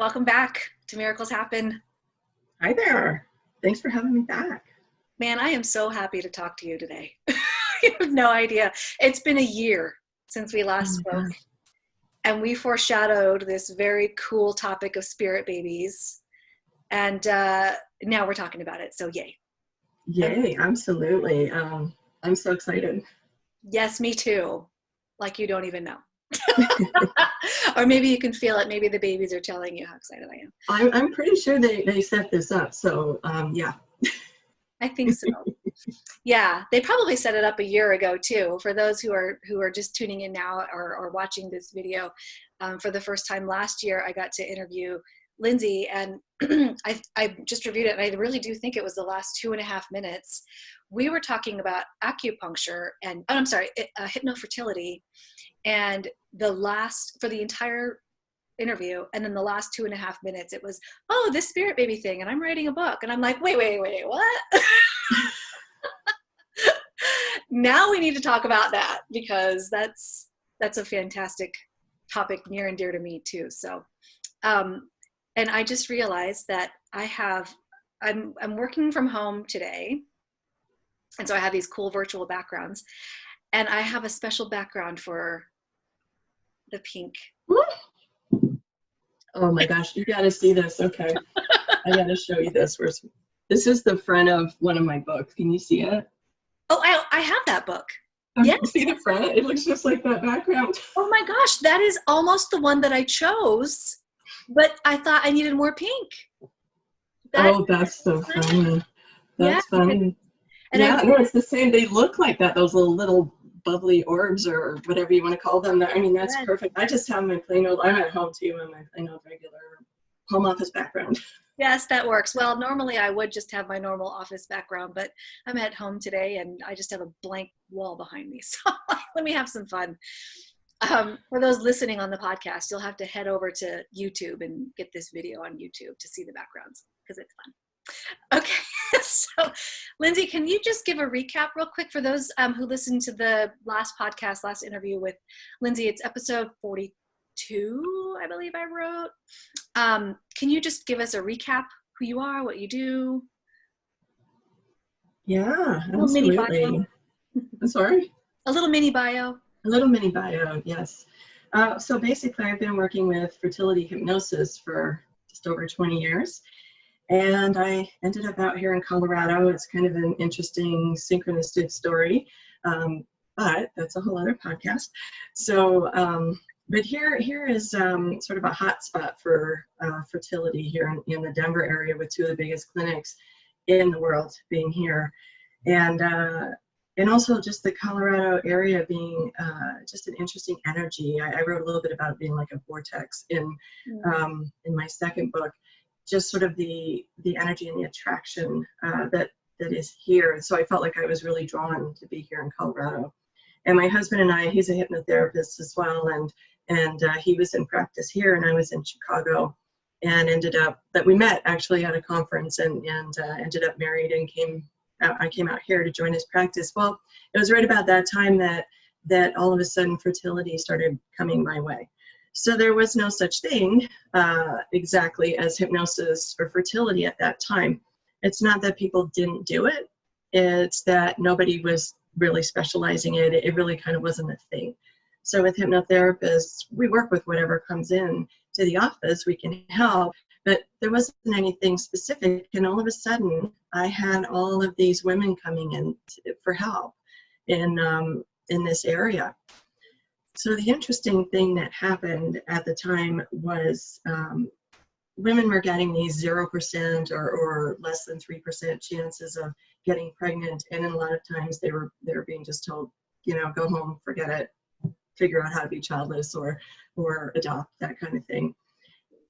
welcome back to Miracles Happen. Hi there. Thanks for having me back. Man, I am so happy to talk to you today. You have no idea. It's been a year since we last spoke, and we foreshadowed this very cool topic of spirit babies, and now we're talking about it, so yay. Yay, absolutely. I'm so excited. Yes, me too. Like you don't even know. Or maybe you can feel it. Maybe the babies are telling you how excited I am. I'm pretty sure they set this up, so yeah. I think so. Yeah, they probably set it up a year ago too. For those who are just tuning in now or watching this video for the first time last year, I got to interview Lindsay, and I just reviewed it, and I really do think it was the last 2.5 minutes. We were talking about acupuncture and HypnoFertility, and for the entire interview, and then the last 2.5 minutes it was, oh, this spirit baby thing, and I'm writing a book, and I'm like, wait, what? Now we need to talk about that, because that's a fantastic topic near and dear to me too. So and I just realized that I'm working from home today, and so I have these cool virtual backgrounds, and I have a special background for the pink. Oh my gosh, you gotta see this. Okay. I gotta show you this. This is the front of one of my books. Can you see it? Oh, I have that book. Yeah. You see the front? It looks just like that background. Oh my gosh, that is almost the one that I chose, but I thought I needed more pink. That's so funny. That's funny. And no, it's the same. They look like that, those little bubbly orbs or whatever you want to call them. I mean, that's perfect. I just have my plain old, I'm at home too, and my plain old regular home office background. Yes, that works. Well, normally I would just have my normal office background, but I'm at home today and I just have a blank wall behind me. So let me have some fun. For those listening on the podcast, you'll have to head over to YouTube and get this video on YouTube to see the backgrounds, because it's fun. Okay, so Lindsay, can you just give a recap real quick for those who listened to the last interview with Lindsay? It's episode 42, I believe I wrote. Can you just give us a recap, who you are, what you do? Yeah, absolutely. A little mini bio. I'm sorry? A little mini bio. A little mini bio, yes. So basically, I've been working with fertility hypnosis for just over 20 years. And I ended up out here in Colorado. It's kind of an interesting synchronistic story, but that's a whole other podcast. So, but here is sort of a hot spot for fertility here in the Denver area, with 2 of the biggest clinics in the world being here. And also just the Colorado area being just an interesting energy. I wrote a little bit about it being like a vortex in my second book. Just sort of the energy and the attraction that is here. So I felt like I was really drawn to be here in Colorado. And my husband and I, he's a hypnotherapist as well, and he was in practice here, and I was in Chicago, and ended up that we met actually at a conference, and ended up married, and I came out here to join his practice. Well, it was right about that time that all of a sudden fertility started coming my way. So there was no such thing exactly as hypnosis or fertility at that time. It's not that people didn't do it. It's that nobody was really specializing in it. It really kind of wasn't a thing. So with hypnotherapists, we work with whatever comes in to the office. We can help, but there wasn't anything specific. And all of a sudden, I had all of these women coming in for help in this area. So the interesting thing that happened at the time was women were getting these 0% or less than 3% chances of getting pregnant, and a lot of times they were being just told, go home, forget it, figure out how to be childless or adopt, that kind of thing.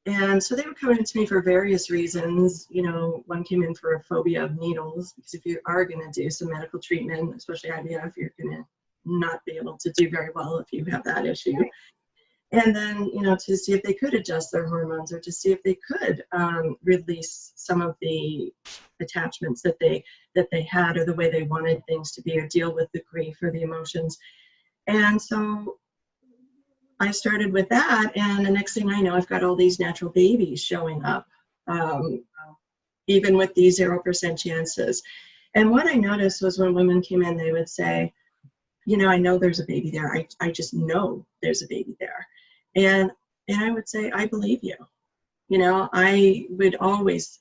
And so they were coming to me for various reasons. One came in for a phobia of needles, because if you are going to do some medical treatment, especially IVF, you're going to not be able to do very well if you have that issue. And then, to see if they could adjust their hormones, or to see if they could release some of the attachments that they had, or the way they wanted things to be, or deal with the grief or the emotions. And so I started with that, and the next thing I know, I've got all these natural babies showing up, even with these 0% chances. And what I noticed was when women came in, they would say, you know, I know there's a baby there. I just know there's a baby there. And I would say, I believe you. You know, I would always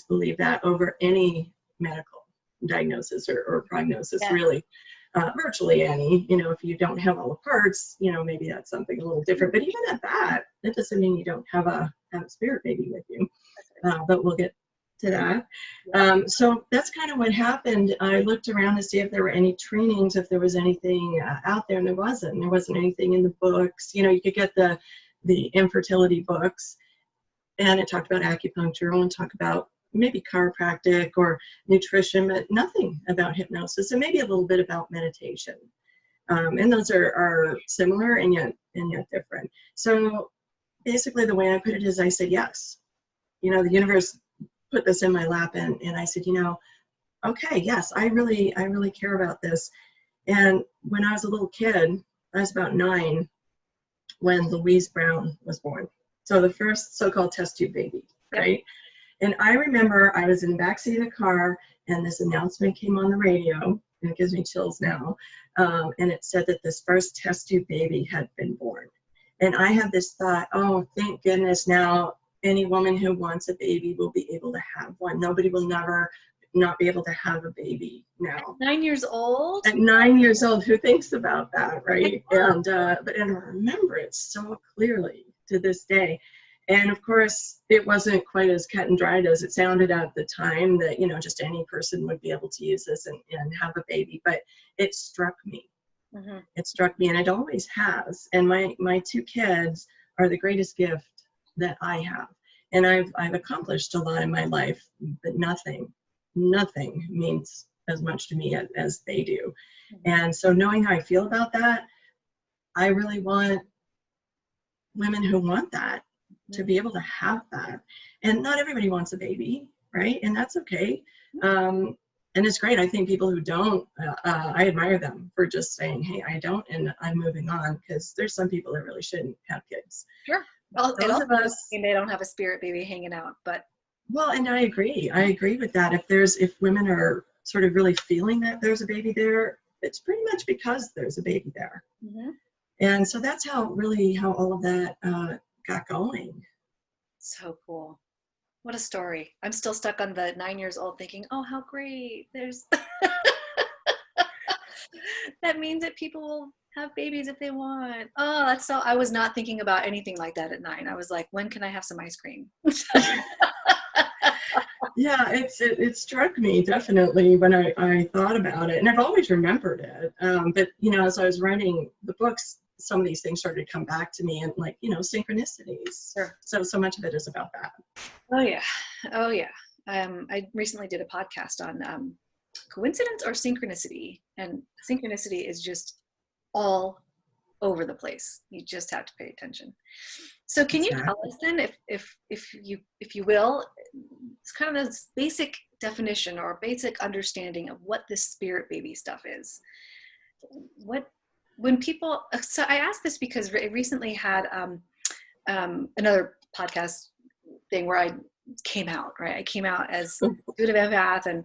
believe that over any medical diagnosis or prognosis, really. Virtually any. You know, if you don't have all the parts, you know, maybe that's something a little different. But even at that, that doesn't mean you don't have a spirit baby with you. But we'll get to that. So that's kind of what happened. I looked around to see if there were any trainings, if there was anything out there, and there wasn't. There wasn't anything in the books. You know, you could get the infertility books, and it talked about acupuncture and talked about maybe chiropractic or nutrition, but nothing about hypnosis, and maybe a little bit about meditation. And those are similar and yet different. So basically the way I put it is I said, yes. You know, the universe put this in my lap, and I said, you know, okay, yes, I really care about this. And when I was a little kid, I was about 9 when Louise Brown was born. So the first so-called test tube baby, right? And I remember I was in the backseat of the car, and this announcement came on the radio, and it gives me chills now. And it said that this first test tube baby had been born. And I had this thought, oh, thank goodness, now any woman who wants a baby will be able to have one. Nobody will never not be able to have a baby now. At 9 years old? At 9 years old, who thinks about that, right? And I remember it so clearly to this day. And of course, it wasn't quite as cut and dried as it sounded at the time, that, you know, just any person would be able to use this and have a baby. But it struck me. Mm-hmm. It struck me, and it always has. And my 2 kids are the greatest gift that I have. And I've accomplished a lot in my life, but nothing means as much to me as they do. Mm-hmm. And so knowing how I feel about that, I really want women who want that to be able to have that. And not everybody wants a baby, right? And that's okay. And it's great. I think people who don't, I admire them for just saying, hey, I don't, and I'm moving on, because there's some people that really shouldn't have kids. Sure. Well, they don't have a spirit baby hanging out, but. Well, and I agree with that. If women are sort of really feeling that there's a baby there, it's pretty much because there's a baby there. Mm-hmm. And so that's how all of that got going. So cool. What a story. I'm still stuck on the 9 years old thinking, oh, how great. There's that means that people will have babies if they want. Oh, that's so, I was not thinking about anything like that at 9. I was like, when can I have some ice cream? Yeah, it struck me definitely when I thought about it, and I've always remembered it. But, you know, as I was writing the books, some of these things started to come back to me, and, like, you know, synchronicities. Sure. So much of it is about that. Oh yeah. I recently did a podcast on coincidence or synchronicity, and synchronicity is just all over the place. You just have to pay attention. So can you tell us then, if you will, it's kind of this basic definition or basic understanding of what this spirit baby stuff is? When people, so I asked this because I recently had another podcast thing where I came out, right? I came out as intuitive empath, and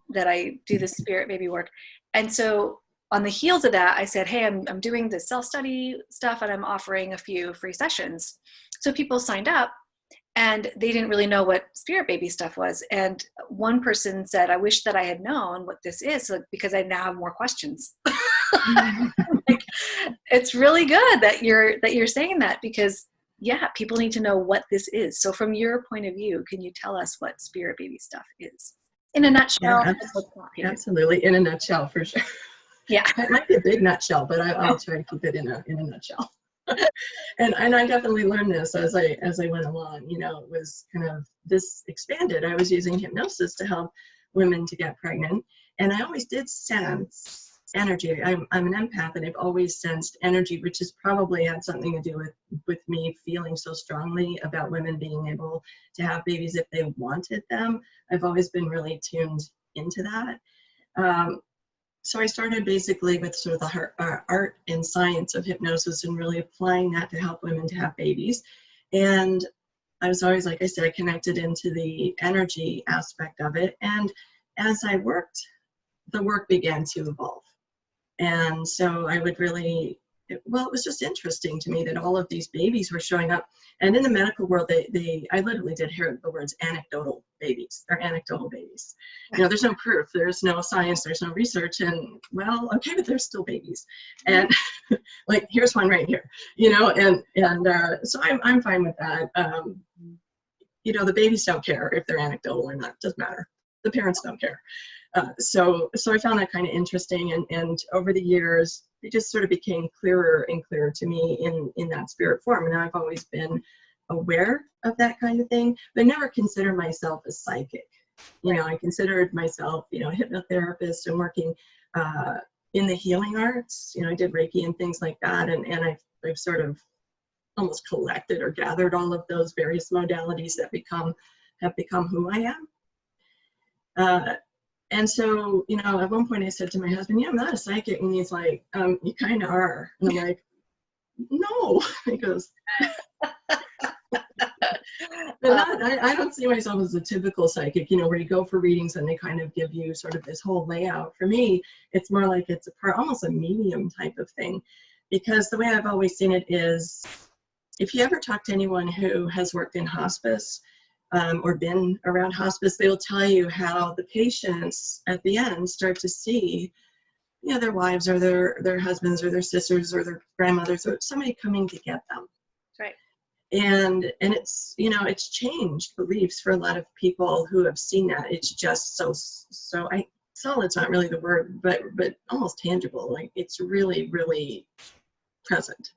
that I do this spirit baby work. And so on the heels of that, I said, hey, I'm doing the self-study stuff, and I'm offering a few free sessions. So people signed up, and they didn't really know what spirit baby stuff was. And one person said, I wish that I had known what this is, because I now have more questions. Like, it's really good that you're saying that, because yeah, people need to know what this is. So from your point of view, can you tell us what spirit baby stuff is in a nutshell? Yeah, absolutely, in a nutshell, for sure. Yeah, it might be a big nutshell, but I'll try to keep it in a nutshell. And I definitely learned this as I went along. You know, it was kind of this expanded. I was using hypnosis to help women to get pregnant, and I always did sense energy. I'm an empath, and I've always sensed energy, which has probably had something to do with me feeling so strongly about women being able to have babies if they wanted them. I've always been really tuned into that. so I started basically with sort of the art and science of hypnosis and really applying that to help women to have babies. And I was always, like I said, connected into the energy aspect of it. And as I worked, the work began to evolve. And so I would really, it was just interesting to me that all of these babies were showing up. And in the medical world, I literally did hear the words anecdotal babies. They're anecdotal babies. You know, there's no proof, there's no science, there's no research. And well, okay, but they're still babies. And like, here's one right here, you know, and so I'm fine with that. You know, the babies don't care if they're anecdotal or not, it doesn't matter. The parents don't care. So I found that kind of interesting, and over the years, it just sort of became clearer and clearer to me in that spirit form. And I've always been aware of that kind of thing, but never considered myself a psychic. You know, I considered myself, you know, a hypnotherapist and working in the healing arts. You know, I did Reiki and things like that, and I've sort of almost collected or gathered all of those various modalities that have become who I am. And so, you know, at one point I said to my husband, yeah, I'm not a psychic. And he's like, you kind of are. And I'm like, no. He goes, I don't see myself as a typical psychic, you know, where you go for readings and they kind of give you sort of this whole layout. For me, it's more like it's almost a medium type of thing, because the way I've always seen it is, if you ever talk to anyone who has worked in hospice, or been around hospice, they will tell you how the patients at the end start to see, you know, their wives or their husbands or their sisters or their grandmothers or somebody coming to get them. Right. And it's, you know, it's changed beliefs for a lot of people who have seen that. It's just so solid's not really the word, but almost tangible. Like, it's really, really present.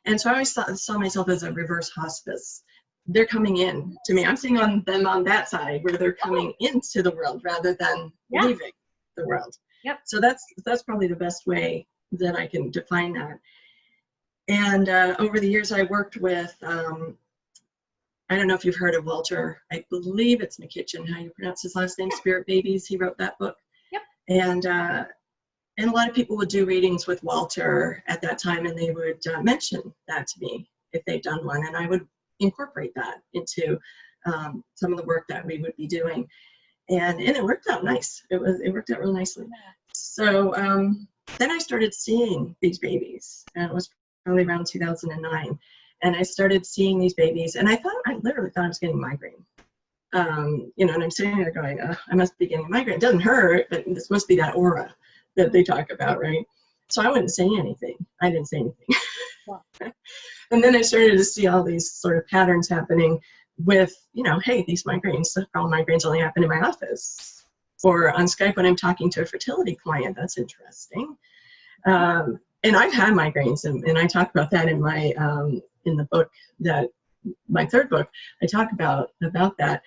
And so I always saw myself as a reverse hospice. They're coming in to me. I'm seeing them on that side where they're coming into the world rather than leaving the world. Yep. So that's probably the best way that I can define that. And over the years, I worked with, I don't know if you've heard of Walter. I believe it's McKitchen, how you pronounce his last name, Spirit Babies. He wrote that book. Yep. And a lot of people would do readings with Walter at that time, and they would mention that to me if they'd done one, and I would incorporate that into some of the work that we would be doing, and it worked out nice. It worked out really nicely. So then I started seeing these babies, and it was probably around 2009, and I started seeing these babies, and I literally thought I was getting migraine. You know, and I'm sitting there going, I must be getting a migraine. It doesn't hurt, but this must be that aura that they talk about, right? So I wouldn't say anything. I didn't say anything. Yeah. And then I started to see all these sort of patterns happening with, you know, hey, these migraines, all migraines only happen in my office. Or on Skype when I'm talking to a fertility client, that's interesting. And I've had migraines, and I talk about that in my, in the book, my third book, I talk about that.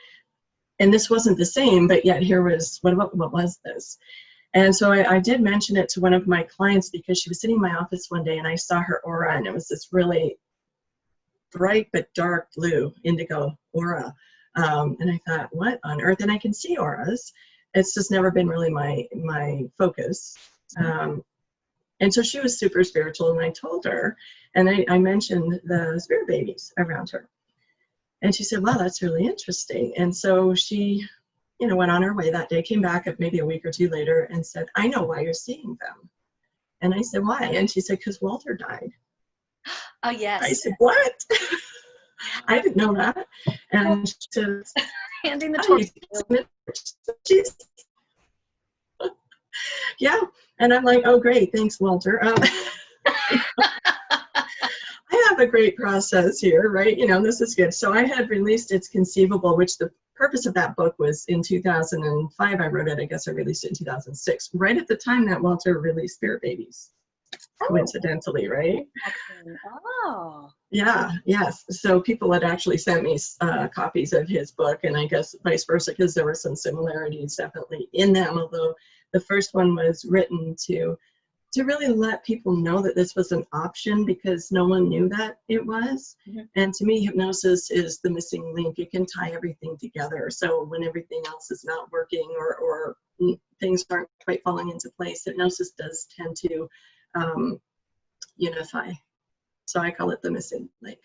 And this wasn't the same, but yet here was, what was this? And so I did mention it to one of my clients, because she was sitting in my office one day and I saw her aura, and it was this really bright but dark blue indigo aura. And I thought, what on earth? And I can see auras. It's just never been really my focus. And so she was super spiritual, and I told her, and I mentioned the spirit babies around her. And she said, wow, that's really interesting. And so she, you know, went on her way that day, came back maybe a week or two later and said, I know why you're seeing them. And I said, why? And she said, because Walter died. Oh, yes. I said, what? I didn't know that. And she said, handing the torch. Yeah. And I'm like, oh, great. Thanks, Walter. I have a great process here, right? You know, this is good. So I had released It's Conceivable, which the purpose of that book was in 2005. I wrote it. I guess I released it in 2006, right at the time that Walter released Spirit Babies. Coincidentally, right? Oh. Yeah, yes. So people had actually sent me copies of his book, and I guess vice versa, because there were some similarities definitely in them, although the first one was written to really let people know that this was an option, because no one knew that it was. Mm-hmm. And to me, hypnosis is the missing link. It can tie everything together. So when everything else is not working or things aren't quite falling into place, hypnosis does tend to unify. So I call it the missing link.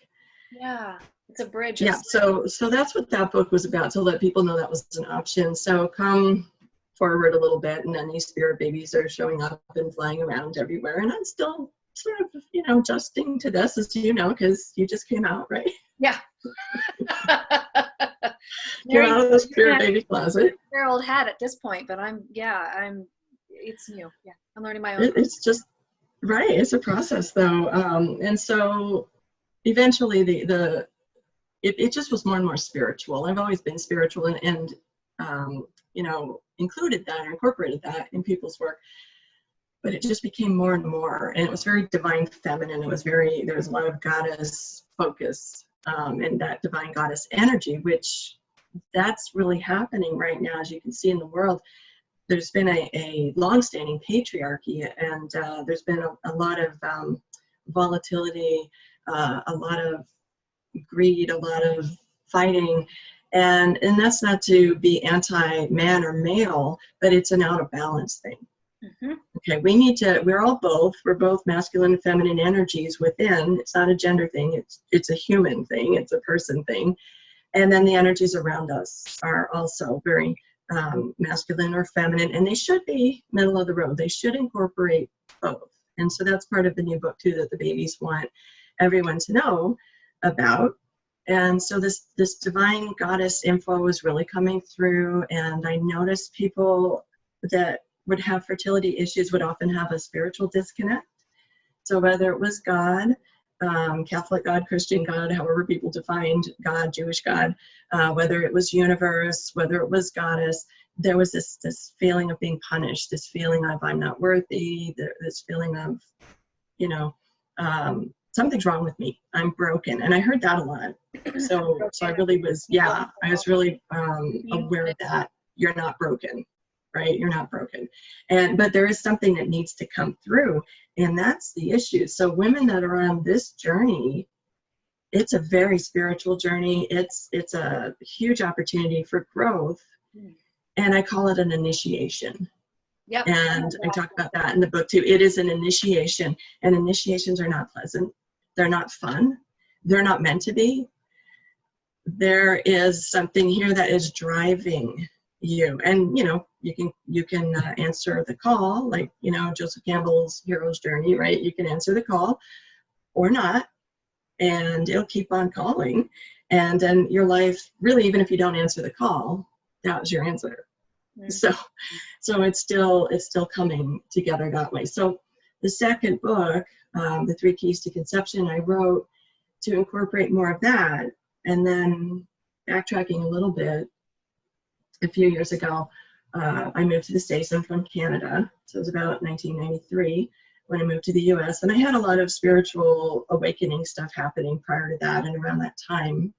Yeah, it's a bridge. Yeah, so that's what that book was about, to let people know that was an option. So come forward a little bit, and then these spirit babies are showing up and flying around everywhere. And I'm still sort of, adjusting to this, as you know, because you just came out, right? Yeah. You're out of the spirit baby closet. Your old hat at this point, but it's new. Yeah, I'm learning my own. It's just, right, it's a process though. And so eventually it just was more and more spiritual. I've always been spiritual and included that or incorporated that in people's work. But it just became more and more, and it was very divine feminine. There was a lot of goddess focus and that divine goddess energy, which that's really happening right now, as you can see in the world. There's been a long-standing patriarchy, and there's been a lot of volatility, a lot of greed, a lot of fighting, and that's not to be anti-man or male, but it's an out of balance thing. Mm-hmm. Okay, we're both masculine and feminine energies within. It's not a gender thing, it's a human thing, it's a person thing. And then the energies around us are also very masculine or feminine, and they should be middle of the road. They should incorporate both. And so that's part of the new book too, that the babies want everyone to know about. And so this divine goddess info is really coming through, and I noticed people that would have fertility issues would often have a spiritual disconnect. So whether it was God, Catholic God, Christian God, however people defined God, Jewish God, whether it was universe, whether it was goddess, there was this feeling of being punished, this feeling of I'm not worthy, this feeling of, something's wrong with me, I'm broken. And I heard that a lot. So I really was, I was really aware of that. You're not broken, right? You're not broken. But there is something that needs to come through, and that's the issue. So women that are on this journey, it's a very spiritual journey. It's a huge opportunity for growth. And I call it an initiation. Yep. And I talk about that in the book too. It is an initiation, and initiations are not pleasant. They're not fun. They're not meant to be. There is something here that is driving you, and you can answer the call, like Joseph Campbell's hero's journey, right? You can answer the call or not, and it'll keep on calling. And then your life, really, even if you don't answer the call, that was your answer. Mm-hmm. So it's still coming together that way. So the second book, The 3 Keys to Conception, I wrote to incorporate more of that. And then backtracking a little bit, a few years ago, I moved to the States. I'm from Canada. So it was about 1993 when I moved to the US. And I had a lot of spiritual awakening stuff happening prior to that and around that time.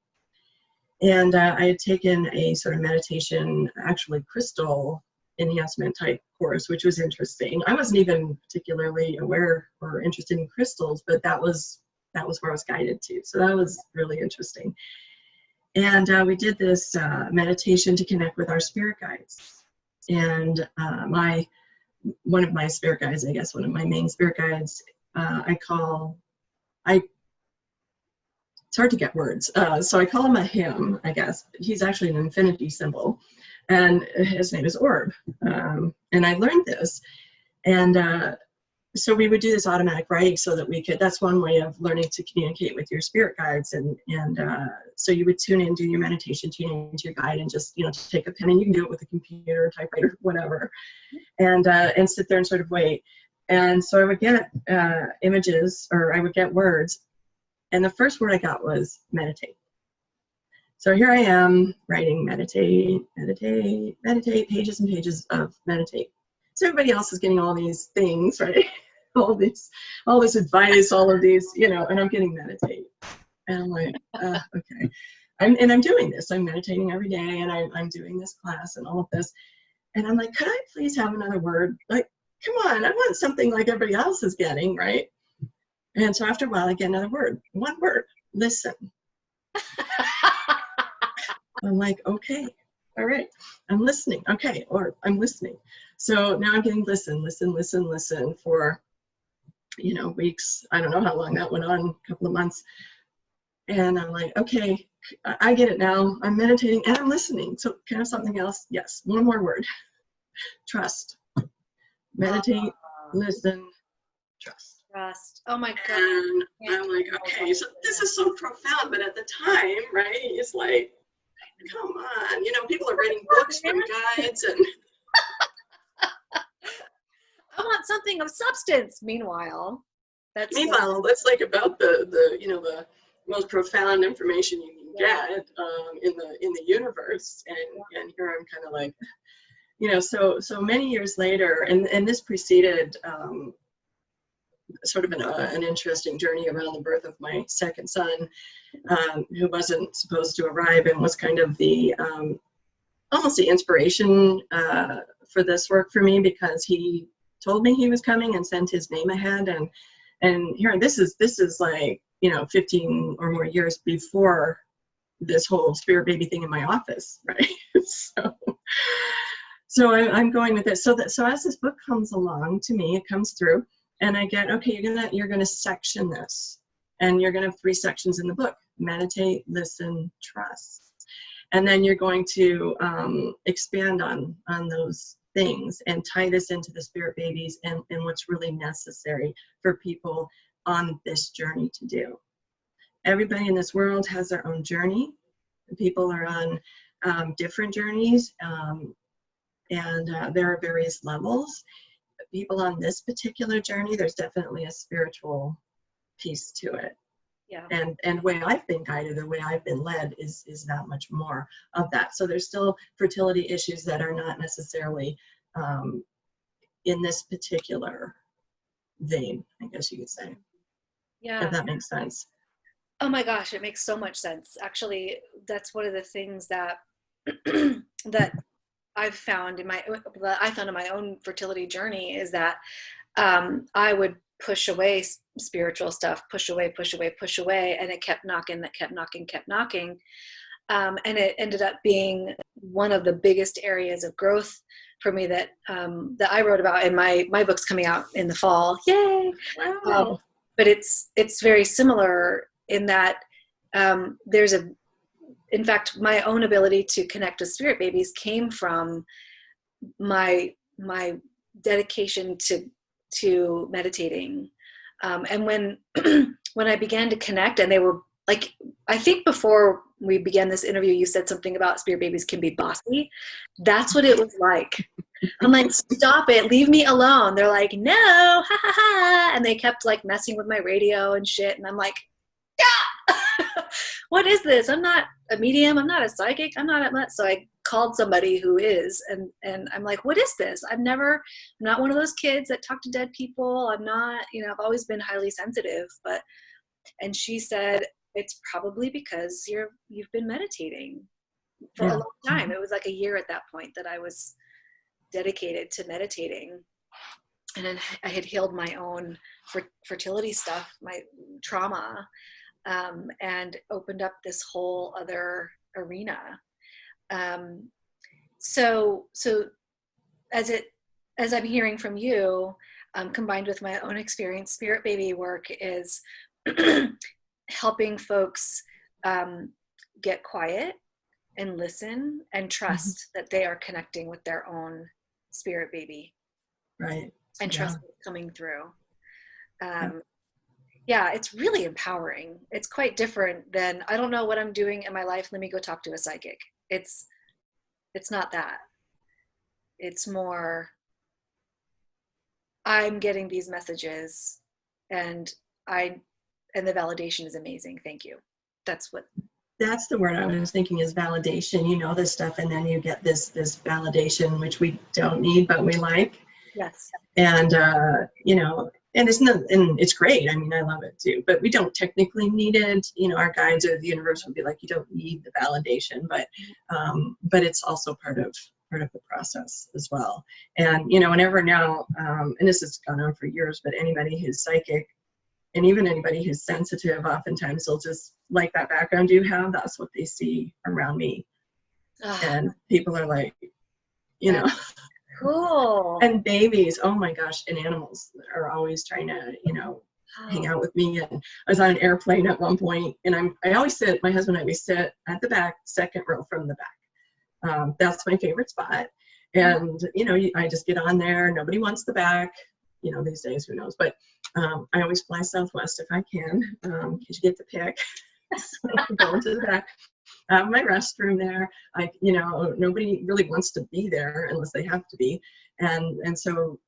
And I had taken a sort of meditation, actually crystal enhancement type course, which was interesting. I wasn't even particularly aware or interested in crystals, but that was where I was guided to. So that was really interesting. And we did this meditation to connect with our spirit guides. And one of my spirit guides, I guess one of my main spirit guides, it's hard to get words. So I call him a him, I guess. He's actually an infinity symbol. And his name is Orb. And I learned this. And so we would do this automatic writing so that we could, that's one way of learning to communicate with your spirit guides. And so you would tune in, do your meditation, tune into your guide, and just, take a pen, and you can do it with a computer, typewriter, whatever. And sit there and sort of wait. And so I would get images, or I would get words. And the first word I got was meditate. So here I am writing meditate, meditate, meditate, pages and pages of meditate. So everybody else is getting all these things, right? all this advice, all of these, and I'm getting meditate. And I'm like, okay. I'm doing this. I'm meditating every day, and I'm doing this class and all of this. And I'm like, could I please have another word? Like, come on, I want something like everybody else is getting, right? And so after a while, I get another word. One word, listen. I'm like, okay. all right, I'm listening. Okay, or I'm listening. So now I'm getting listen for, weeks. I don't know how long that went on, a couple of months. And I'm like, okay, I get it now. I'm meditating and I'm listening. So can I have something else? Yes, one more word. Trust. Meditate, listen, trust. Trust. Oh my God. And I'm like, okay, so this is so profound, but at the time, right, it's like, come on, people are writing books and guides and I want something of substance. Meanwhile, that's like about the most profound information you can get in the universe, and here I'm kind of like, so many years later, and this preceded sort of an interesting journey around the birth of my second son, who wasn't supposed to arrive and was kind of the almost the inspiration for this work for me, because he told me he was coming and sent his name ahead, and here this is like 15 or more years before this whole spirit baby thing in my office, right? so I'm going with it. So as this book comes along to me, it comes through, and I get, okay, you're gonna section this, and you're gonna have 3 sections in the book: meditate, listen, trust. And then you're going to expand on those things and tie this into the spirit babies and what's really necessary for people on this journey to do. Everybody in this world has their own journey. People are on different journeys, and there are various levels. People on this particular journey, there's definitely a spiritual piece to it. Yeah. And the way I've been guided, the way I've been led is that much more of that. So there's still fertility issues that are not necessarily in this particular vein, I guess you could say. Yeah. If that makes sense. Oh my gosh, it makes so much sense. Actually, that's one of the things that that I've found in my own fertility journey, is that I would push away spiritual stuff, push away, and it kept knocking. And it ended up being one of the biggest areas of growth for me that I wrote about in my book's coming out in the fall. Yay! Wow. But it's very similar in that in fact, my own ability to connect with spirit babies came from my dedication to meditating. And when I began to connect, and they were like, I think before we began this interview, you said something about spirit babies can be bossy. That's what it was like. I'm like, stop it, leave me alone. They're like, no, ha ha ha. And they kept like messing with my radio and shit. And I'm like, yeah, what is this? I'm not a medium. I'm not a psychic. I'm not. So I called somebody who is, and I'm like, what is this? I'm not one of those kids that talk to dead people. I'm not, I've always been highly sensitive, and she said, it's probably because you've been meditating for a long time. It was like a year at that point that I was dedicated to meditating. And then I had healed my own fertility stuff, my trauma, and opened up this whole other arena. So as I'm hearing from you, combined with my own experience, spirit baby work is helping folks get quiet and listen and trust that they are connecting with their own spirit baby. Right. And trust it's coming through. Yeah, it's really empowering. It's quite different than, I don't know what I'm doing in my life, let me go talk to a psychic. It's not that. It's more, I'm getting these messages and the validation is amazing. Thank you. That's the word I was thinking, is validation. You know this stuff, and then you get this validation, which we don't need, but we like. Yes. And and it's great. I mean, I love it too, but we don't technically need it. Our guides or the universe would be like, you don't need the validation, but it's also part of the process as well. And whenever now, and this has gone on for years, but anybody who's psychic and even anybody who's sensitive, oftentimes they'll just, like that background you have, that's what they see around me. And people are like, you know, cool. And babies, oh my gosh, and animals are always trying to, hang out with me. And I was on an airplane at one point, and I always sit, my husband and I, we sit at the back, second row from the back. That's my favorite spot. And, I just get on there. Nobody wants the back, these days, who knows? But I always fly Southwest if I can, because you get to pick. So I go into the back. I have my restroom there. Nobody really wants to be there unless they have to be. And so,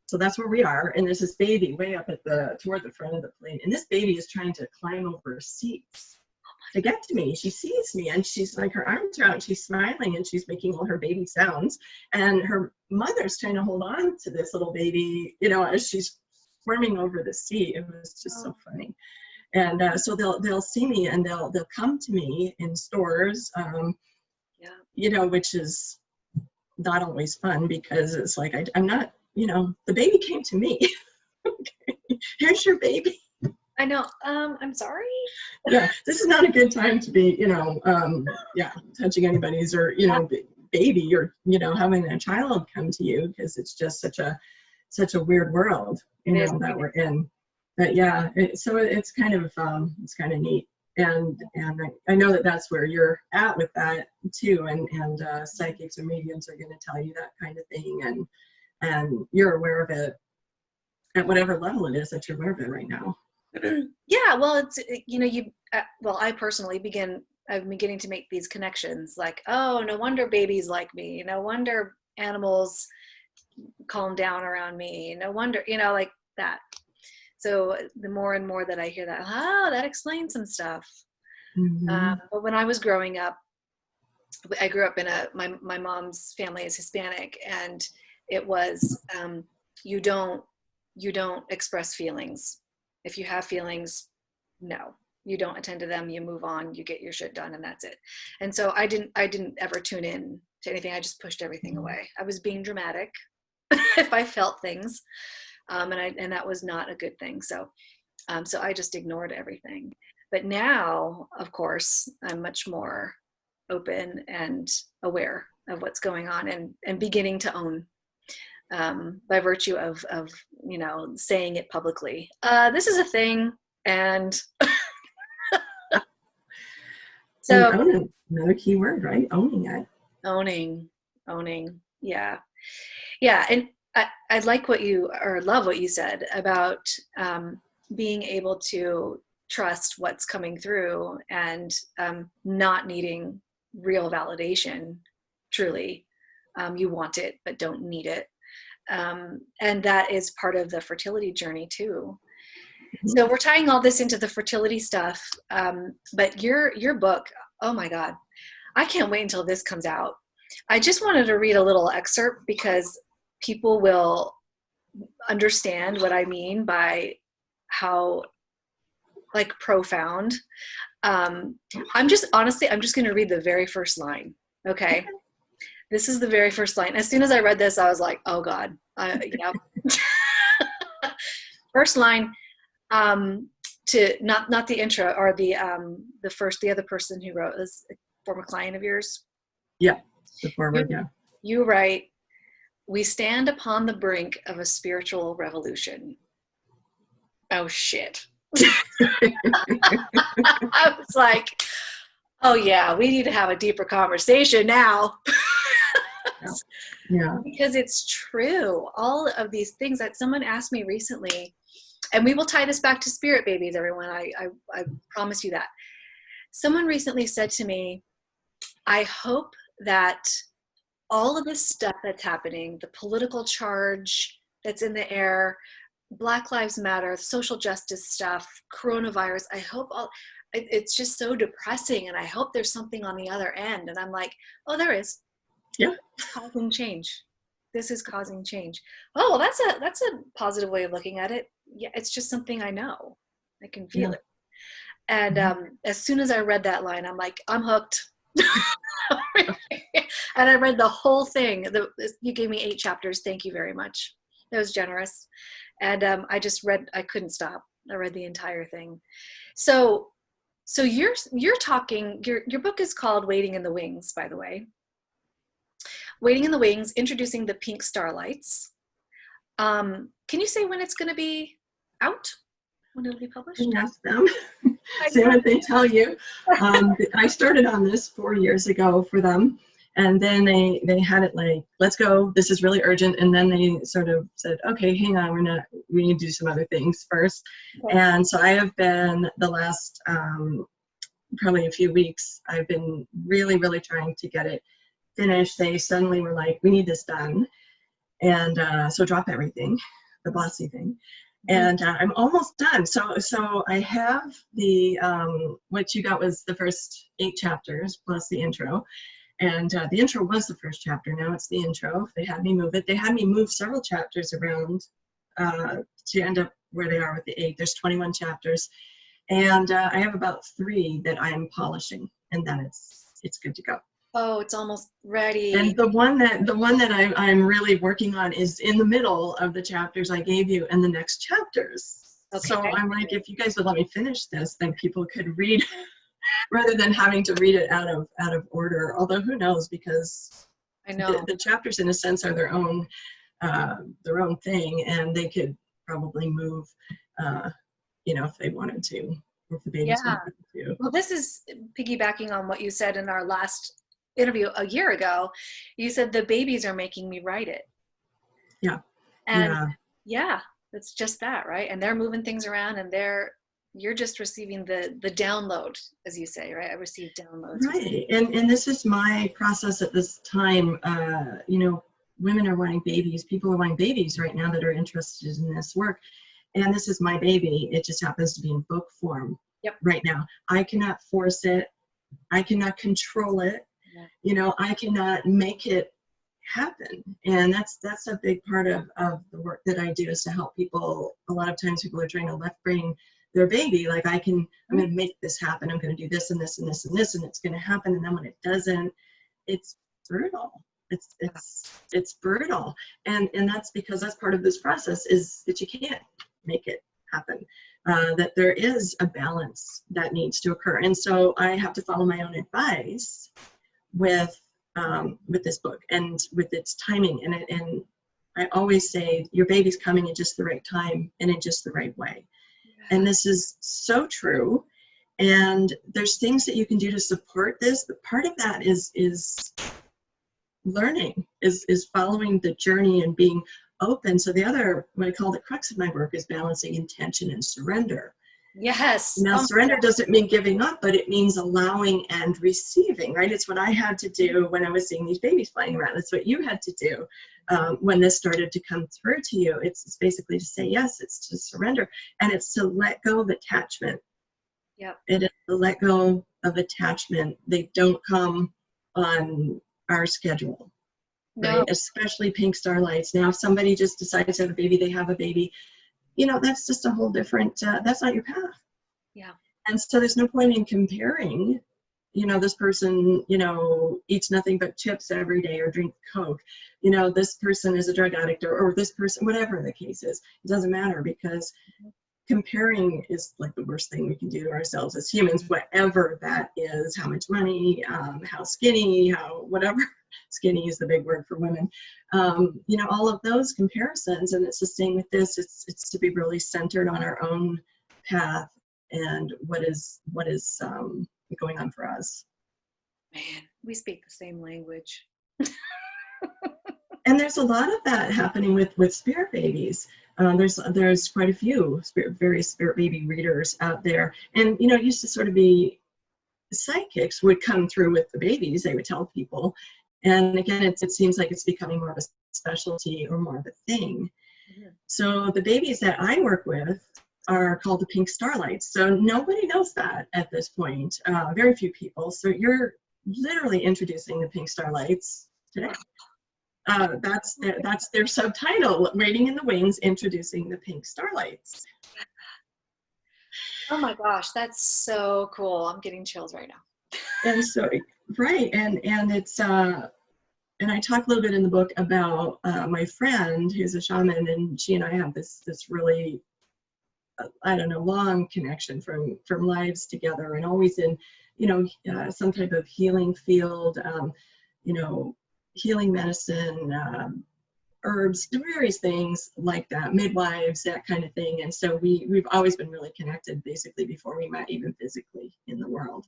so that's where we are. And there's this baby way up toward the front of the plane. And this baby is trying to climb over seats to get to me. She sees me and she's like, her arms are out, she's smiling and she's making all her baby sounds. And her mother's trying to hold on to this little baby, as she's squirming over the seat. It was just so funny. And so they'll see me and they'll come to me in stores, which is not always fun because it's like I'm not, the baby came to me. Okay, here's your baby. I know. I'm sorry. Yeah, this is not a good time to be, touching anybody's or baby or having a child come to you, because it's just such a weird world that we're in. But yeah, so it's kind of neat, and I know that's where you're at with that too, and psychics or mediums are going to tell you that kind of thing, and you're aware of it at whatever level it is that you're aware of it right now. Yeah, well, it's I personally I'm beginning to make these connections, like, oh, no wonder babies like me, no wonder animals calm down around me, no wonder, like that. So the more and more that I hear that, that explains some stuff. Mm-hmm. But when I was growing up, I grew up in my mom's family is Hispanic, and it was you don't express feelings. If you have feelings, no, you don't attend to them. You move on. You get your shit done, and that's it. And so I didn't ever tune in to anything. I just pushed everything away. I was being dramatic if I felt things. And that was not a good thing. So I just ignored everything. But now, of course, I'm much more open and aware of what's going on, and beginning to own, by virtue of saying it publicly. This is a thing, and so another key word, right? Owning it. Owning. Yeah. And I love what you said about being able to trust what's coming through, and not needing real validation. Truly, you want it, but don't need it. And that is part of the fertility journey too. Mm-hmm. So we're tying all this into the fertility stuff. But your book, oh my God, I can't wait until this comes out. I just wanted to read a little excerpt because people will understand what I mean by how profound. I'm just going to read the very first line. Okay. This is the very first line. As soon as I read this, I was like, oh God. Yep. First line, to not the intro, or the other person who wrote is a former client of yours. Yeah. The forward. Yeah. You write, "We stand upon the brink of a spiritual revolution." Oh shit. I was like, oh yeah, we need to have a deeper conversation now. Yeah. Because it's true. All of these things that someone asked me recently, and we will tie this back to spirit babies, everyone. I promise you that. Someone recently said to me, I hope that all of this stuff that's happening, the political charge that's in the air, Black Lives Matter, social justice stuff, coronavirus, I hope it's just so depressing, and I hope there's something on the other end. And I'm like, oh, there is. Yeah. Causing change. This is causing change. Oh, well, that's a positive way of looking at it. Yeah, it's just something I know. I can feel it. And as soon as I read that line, I'm like, I'm hooked. And I read the whole thing. You gave me 8 chapters. Thank you very much. That was generous. And I couldn't stop. I read the entire thing. So So you're talking, your book is called Waiting in the Wings, by the way. Waiting in the Wings, introducing the Pink Starlights. Can you say when it's going to be out? When it'll be published? And ask them. See what they tell you. I started on this 4 years ago for them. And then they had it like, let's go, this is really urgent. And then they sort of said, okay, hang on, we need to do some other things first. Okay. And so I have been the last probably a few weeks, I've been really, really trying to get it finished. They suddenly were like, we need this done. And so drop everything, the bossy thing. And I'm almost done. So I have the, what you got was the first 8 chapters plus the intro. And the intro was the first chapter. Now it's the intro. They had me move it. They had me move several chapters around to end up where they are with the 8. There's 21 chapters. And I have about 3 that I am polishing, and then it's good to go. Oh, it's almost ready. And the one that I'm really working on is in the middle of the chapters I gave you and the next chapters. Okay. So I'm like, if you guys would let me finish this, then people could read rather than having to read it out of order. Although who knows, because I know the chapters in a sense are their own thing, and they could probably move, if they wanted to, or if the babies wanted to. Well, this is piggybacking on what you said in our last interview a year ago. You said the babies are making me write it. Yeah. And yeah, it's just that, right? And they're moving things around, and you're just receiving the download, as you say, right? I received downloads. Right. And this is my process at this time. Women are wanting babies. People are wanting babies right now that are interested in this work. And this is my baby. It just happens to be in book form right now. I cannot force it. I cannot control it. Yeah. I cannot make it happen. And that's a big part of the work that I do, is to help people. A lot of times people are trying to left brain their baby, like I'm going to make this happen. I'm going to do this and this and this and this, and it's going to happen. And then when it doesn't, it's brutal. It's brutal. And that's because that's part of this process, is that you can't make it happen. That there is a balance that needs to occur. And so I have to follow my own advice with this book and with its timing. And I always say, your baby's coming at just the right time and in just the right way. And this is so true. And there's things that you can do to support this, but part of that is learning, is following the journey and being open. So the other, what I call the crux of my work, is balancing intention and surrender. Yes. Now, surrender doesn't mean giving up, but it means allowing and receiving, right? It's what I had to do when I was seeing these babies flying around. It's what you had to do when this started to come through to you. It's basically to say yes, it's to surrender, and it's to let go of attachment. Yep. It is to let go of attachment. They don't come on our schedule, right? Especially Pink Starlights. Now, if somebody just decides to have a baby, they have a baby. That's just a whole different, that's not your path. Yeah. And so there's no point in comparing, this person, eats nothing but chips every day or drink Coke. This person is a drug addict, or this person, whatever the case is. It doesn't matter, because comparing is like the worst thing we can do to ourselves as humans, whatever that is. How much money, how skinny, how whatever. Skinny is the big word for women. All of those comparisons. And it's the same with this. It's to be really centered on our own path and what is going on for us. Man, we speak the same language. And there's a lot of that happening with spirit babies. There's quite a few very spirit baby readers out there. And it used to sort of be psychics would come through with the babies. They would tell people. And again, it seems like it's becoming more of a specialty or more of a thing. Mm-hmm. So the babies that I work with are called the Pink Starlights. So nobody knows that at this point. Very few people. So you're literally introducing the Pink Starlights today. That's their subtitle, Waiting in the Wings, introducing the Pink Starlights. Oh my gosh, that's so cool. I'm getting chills right now. And so, right, and it's and I talk a little bit in the book about my friend who's a shaman, and she and I have this really I don't know, long connection from lives together, and always in, you know, some type of healing field, you know, healing medicine, herbs, various things like that, midwives, that kind of thing. And so we've always been really connected, basically, before we met even physically in the world.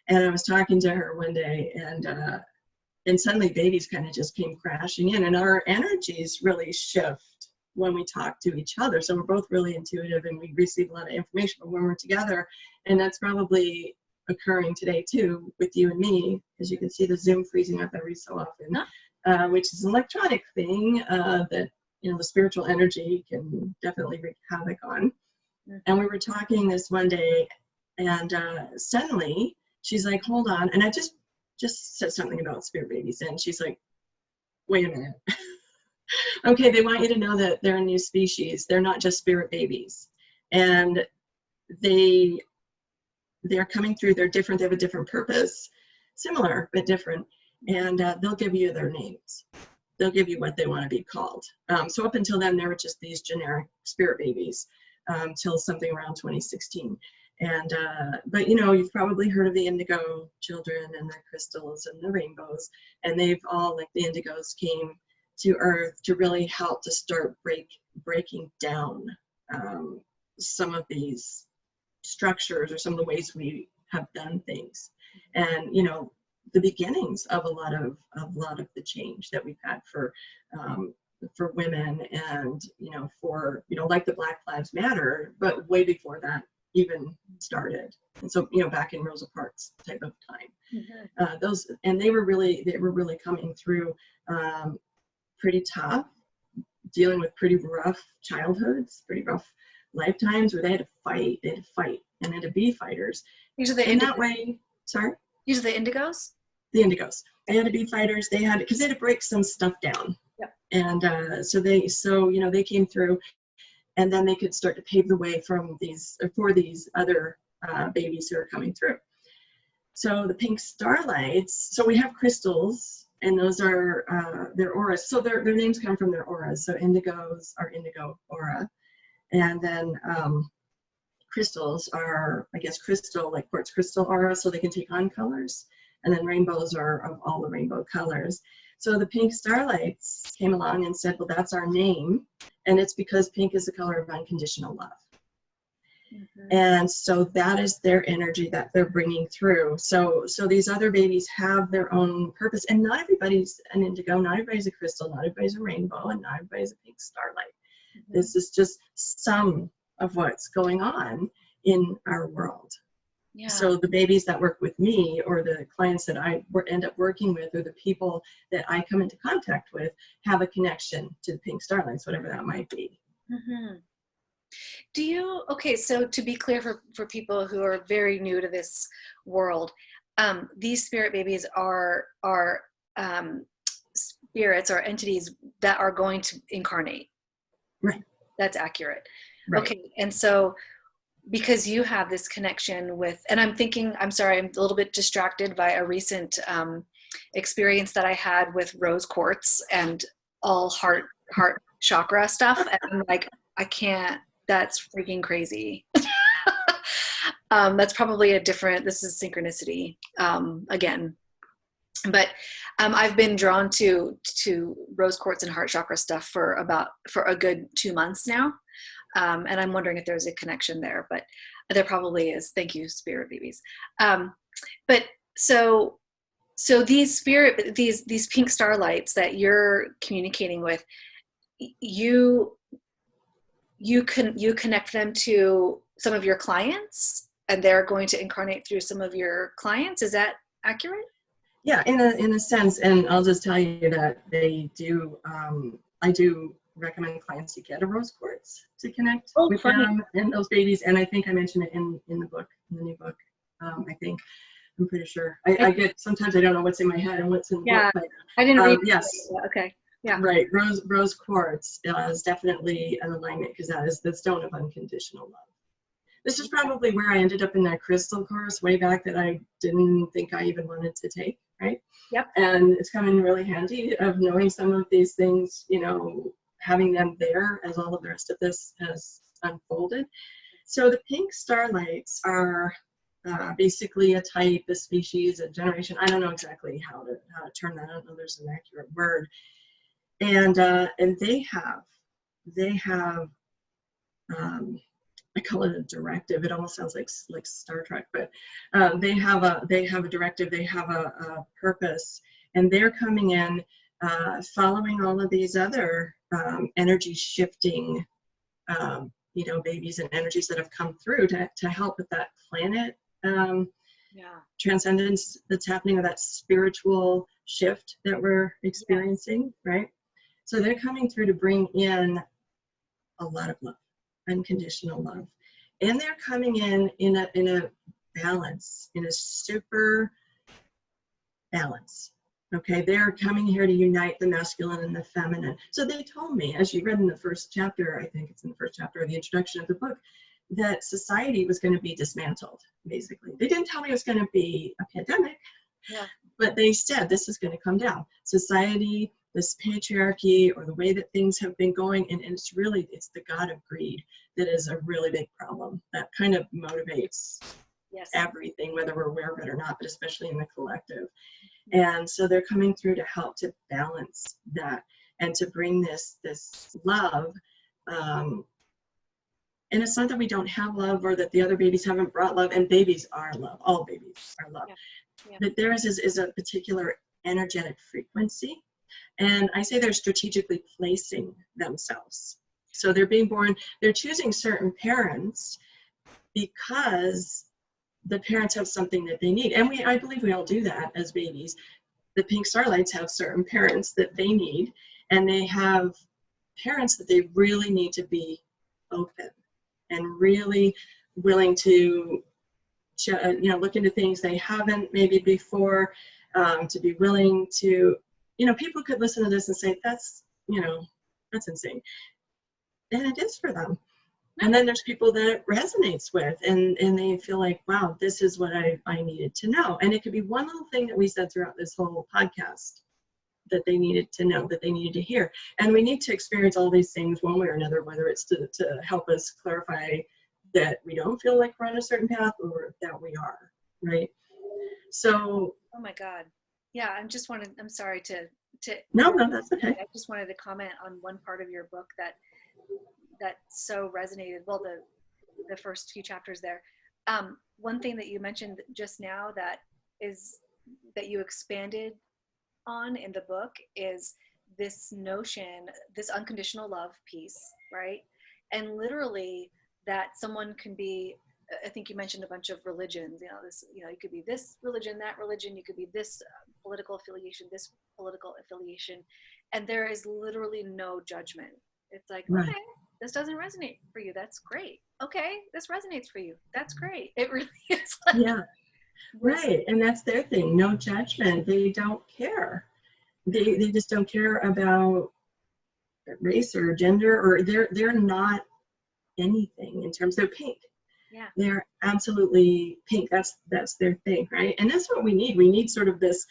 And I was talking to her one day, and suddenly babies kind of just came crashing in, and our energies really shift when we talk to each other. So we're both really intuitive, and we receive a lot of information when we're together. And that's probably occurring today too with you and me, because you can see the Zoom freezing up every so often, which is an electronic thing that, you know, the spiritual energy can definitely wreak havoc on. And we were talking this one day, and suddenly she's like, hold on. And I just said something about spirit babies, and she's like, wait a minute. Okay, they want you to know that they're a new species. They're not just spirit babies. And they're coming through. They're different. They have a different purpose, similar but different. And they'll give you their names. They'll give you what they want to be called. So up until then, they were just these generic spirit babies till something around 2016. And but you know, you've probably heard of the indigo children and the crystals and the rainbows, and they've all, like the indigos, came to Earth to really help to start breaking down some of these structures, or some of the ways we have done things, and, you know, the beginnings of a lot of the change that we've had for women, and, you know, for, you know, like the Black Lives Matter, but way before that even started. And so, you know, back in Rosa Parks type of time, those, and they were really coming through pretty tough, dealing with pretty rough childhoods, pretty rough lifetimes, where they had to fight, and they had to be fighters. These are the in that way. Sorry? These are the indigos? The indigos. They had to be fighters. Because they had to break some stuff down. Yep. And so you know, they came through, and then they could start to pave the way for these other babies who are coming through. So the Pink Starlights, so we have crystals, and those are their auras. So their names come from their auras. So indigos are indigo aura. And then crystals are, I guess, crystal, like quartz crystal aura, so they can take on colors. And then rainbows are of all the rainbow colors. So the Pink Starlights came along and said, well, that's our name. And it's because pink is the color of unconditional love. And so that is their energy that they're bringing through. So these other babies have their own purpose. And not everybody's an indigo, not everybody's a crystal, not everybody's a rainbow, and not everybody's a Pink Starlight. This is just some of what's going on in our world. Yeah. So the babies that work with me, or the clients that I end up working with, or the people that I come into contact with, have a connection to the Pink Starlights, whatever that might be. Okay, so to be clear for people who are very new to this world, these spirit babies are spirits or entities that are going to incarnate. Right. That's accurate. Right. Okay, and so because you have this connection with, and I'm sorry, I'm a little bit distracted by a recent experience that I had with rose quartz and all heart chakra stuff. And I'm like, I can't, that's freaking crazy. That's probably this is synchronicity again. But I've been drawn to rose quartz and heart chakra stuff for a good 2 months now. And I'm wondering if there's a connection there, but there probably is. Thank you, spirit babies. But so these Pink Starlights that you're communicating with, you connect them to some of your clients, and they're going to incarnate through some of your clients. Is that accurate? Yeah, in a sense. And I'll just tell you that they do. I do recommend clients to get a rose quartz to connect with them and those babies. And I think I mentioned it in the book, in the new book. I'm pretty sure. I get, sometimes I don't know what's in my head and what's in the book. But, I didn't read. Yes. Okay. Yeah. Right. Rose quartz is definitely an alignment, because that is the stone of unconditional love. This is probably where I ended up in that crystal course way back that I didn't think I even wanted to take. Right. Yep. And it's come in really handy of knowing some of these things, you know, having them there as all of the rest of this has unfolded. So the Pink Starlights are basically a type, a species, a generation. I don't know exactly how to term that. I don't know there's an accurate word. And they have I call it a directive. It almost sounds like Star Trek, but they have a directive. They have a purpose, and they're coming in, following all of these other energy shifting, babies and energies that have come through to help with that planet transcendence that's happening, or that spiritual shift that we're experiencing, right? So they're coming through to bring in a lot of love, unconditional love, and they're coming in a balance, in a super balance. Okay, they're coming here to unite the masculine and the feminine. So they told me, as you read in the first chapter, I think it's in the first chapter of the introduction of the book, that society was going to be dismantled, basically. They didn't tell me it was going to be a pandemic, but they said this is going to come down. Society, this patriarchy, or the way that things have been going, and it's the god of greed that is a really big problem. That kind of motivates everything, whether we're aware of it or not, but especially in the collective. And so they're coming through to help to balance that and to bring this love. And it's not that we don't have love or that the other babies haven't brought love, and babies are love. All babies are love. But theirs is a particular energetic frequency. And I say they're strategically placing themselves. So they're being born, they're choosing certain parents because the parents have something that they need. And I believe we all do that as babies. The Pink Starlights have certain parents that they need, and they have parents that they really need to be open and really willing to look into things they haven't maybe before, to be willing to, people could listen to this and say, that's insane. And it is for them. And then there's people that it resonates with, and they feel like, wow, this is what I needed to know. And it could be one little thing that we said throughout this whole podcast that they needed to know, that they needed to hear. And we need to experience all these things one way or another, whether it's to help us clarify that we don't feel like we're on a certain path, or that we are, right? So. Oh my God. Yeah, I'm sorry to. No, that's okay. I just wanted to comment on one part of your book that so resonated. Well, the first few chapters there. One thing that you mentioned just now that you expanded on in the book is this notion, this unconditional love piece, right? And literally that someone can be, I think you mentioned a bunch of religions, you could be this religion, that religion, you could be this political affiliation, this political affiliation, and there is literally no judgment. It's like, right. Okay, this doesn't resonate for you. That's great. Okay, this resonates for you. That's great. It really is. Right. And that's their thing. No judgment. They don't care. They just don't care about race or gender, or they're not anything in terms of pink. Yeah. They're absolutely pink. That's their thing, right? And that's what we need. We need sort of this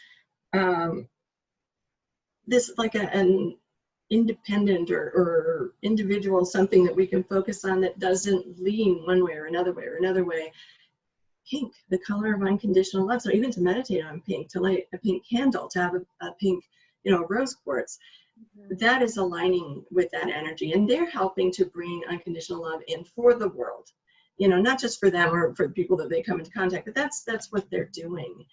like an independent or individual, something that we can focus on that doesn't lean one way or another way. Pink, the color of unconditional love. So even to meditate on pink, to light a pink candle, to have a pink, rose quartz, that is aligning with that energy, and they're helping to bring unconditional love in for the world. Not just for them or for people that they come into contact, but that's what they're doing.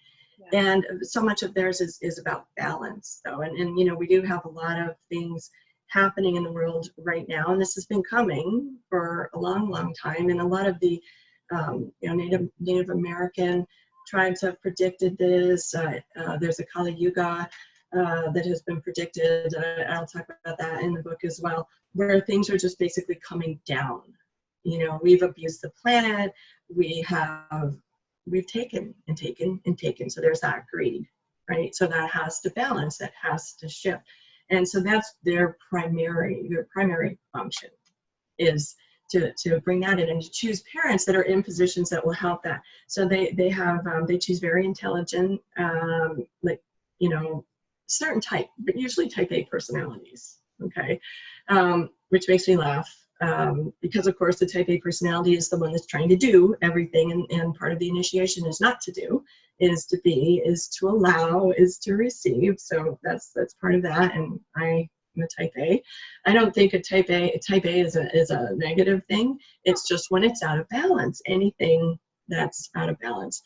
Yeah. And so much of theirs is about balance, though. And we do have a lot of things happening in the world right now, and this has been coming for a long, long time. And a lot of the Native American tribes have predicted this. There's a Kali Yuga that has been predicted. I'll talk about that in the book as well, where things are just basically coming down. We've abused the planet. We've taken and taken and taken. So there's that greed, right? So that has to balance, that has to shift. And so that's their primary function, is to bring that in and to choose parents that are in positions that will help that. So they choose very intelligent, certain type, but usually type A personalities, okay? Which makes me laugh. because of course the type A personality is the one that's trying to do everything, and part of the initiation is not to do, is to be, is to allow, is to receive. So that's part of that. And I'm a type A. I don't think a type A is a negative thing. It's just when it's out of balance, anything that's out of balance.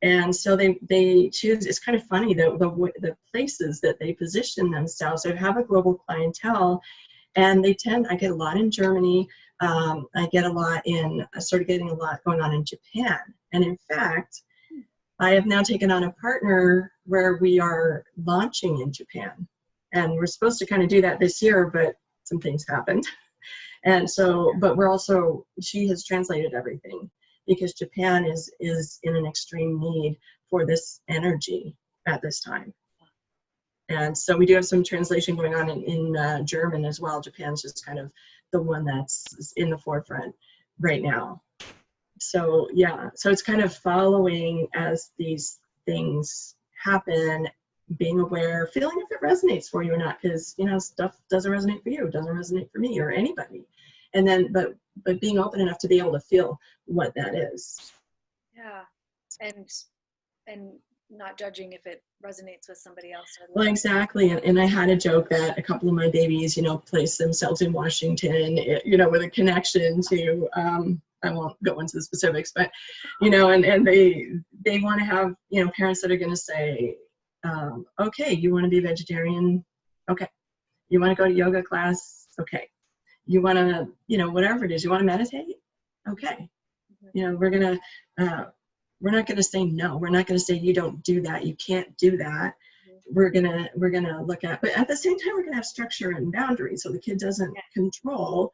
And so they choose. It's kind of funny the places that they position themselves. I have a global clientele, and I get a lot in Germany. I started getting a lot going on in Japan. And in fact, I have now taken on a partner where we are launching in Japan. And we're supposed to kind of do that this year, but some things happened. And so, but she has translated everything, because Japan is in an extreme need for this energy at this time. And so we do have some translation going on in German as well. Japan's just kind of the one that's in the forefront right now. So yeah, so it's kind of following as these things happen, being aware, feeling if it resonates for you or not, because stuff doesn't resonate for you, doesn't resonate for me or anybody. And then but being open enough to be able to feel what that is. Yeah. And not judging if it resonates with somebody else. Well, exactly. And I had a joke that a couple of my babies, placed themselves in Washington, with a connection to, I won't go into the specifics, but, and they want to have, parents that are going to say, okay, you want to be vegetarian? Okay. You want to go to yoga class? Okay. You want to, whatever it is, you want to meditate? Okay. We're not going to say no. We're not going to say you don't do that. You can't do that. We're gonna look at, but at the same time, we're gonna have structure and boundaries, so the kid doesn't control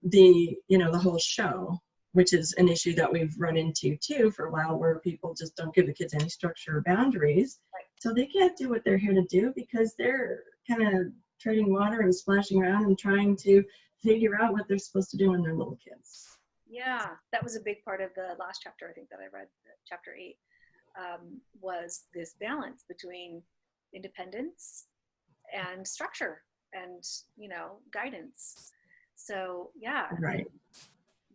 the whole show, which is an issue that we've run into too for a while, where people just don't give the kids any structure or boundaries, so they can't do what they're here to do because they're kind of treading water and splashing around and trying to figure out what they're supposed to do when they're little kids. Yeah, that was a big part of the last chapter, I think, that I read, chapter 8, was this balance between independence and structure and, guidance. So, yeah, right.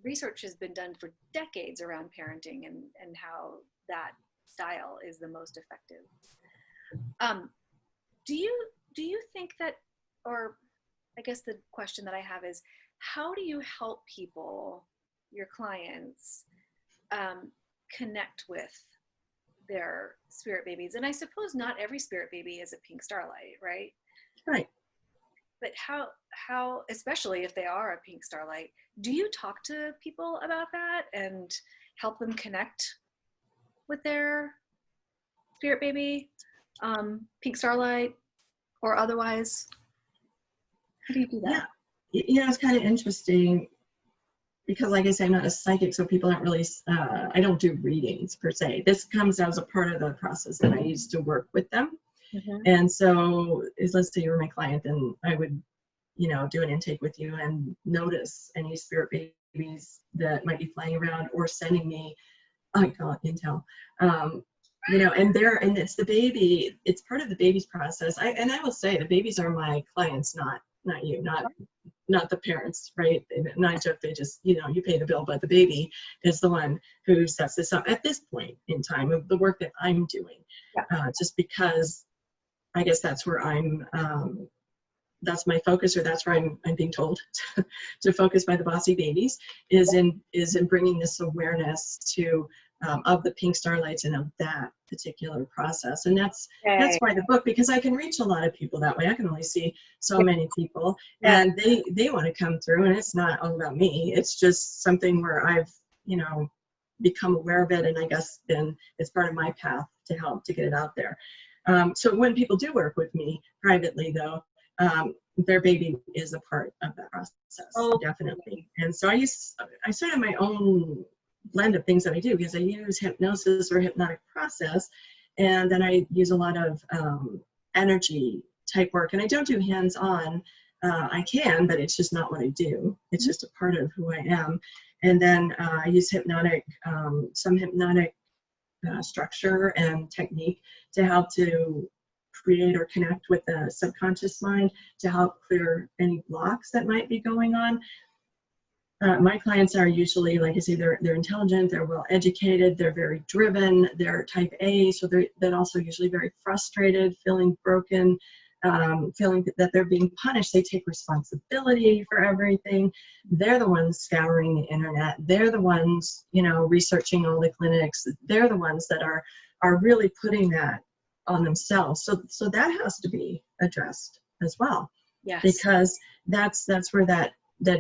Research has been done for decades around parenting and how that style is the most effective. Do you think that, or I guess the question that I have is, how do you help people, your clients, connect with their spirit babies? And I suppose not every spirit baby is a Pink Starlight, right? Right. But how, especially if they are a Pink Starlight, do you talk to people about that and help them connect with their spirit baby, Pink Starlight, or otherwise? How do you do that? Yeah, it's kind of interesting, because like I say, I'm not a psychic, so people aren't really, I don't do readings per se. This comes as a part of the process that I use to work with them. Mm-hmm. And so let's say you were my client, and I would, do an intake with you and notice any spirit babies that might be flying around or sending me, I call it intel, and it's the baby, it's part of the baby's process. I will say the babies are my clients, not you, not the parents, right? Not joke, they just, you pay the bill, but the baby is the one who sets this up at this point in time of the work that I'm doing. Yeah. Just because I guess that's where that's my focus, or that's where I'm being told to focus by the bossy babies, is in bringing this awareness to of the Pink Starlights and of that particular process. And that's why the book, because I can reach a lot of people that way. I can only see so many people, and they want to come through, and it's not all about me. It's just something where I've, become aware of it, and I guess then it's part of my path to help to get it out there. So when people do work with me privately, though, their baby is a part of that process, definitely. And so I sort of my own blend of things that I do, because I use hypnosis or hypnotic process, and then I use a lot of energy type work, and I don't do hands-on. I can, but it's just not what I do. It's just a part of who I am. And then I use some hypnotic structure and technique to help to create or connect with the subconscious mind to help clear any blocks that might be going on. My clients are usually, like I say, they're intelligent, they're well educated, they're very driven, they're type A, so they're also usually very frustrated, feeling broken, feeling that they're being punished. They take responsibility for everything. They're the ones scouring the internet. They're the ones, researching all the clinics. They're the ones that are really putting that on themselves. So that has to be addressed as well. Yes. Because that's where that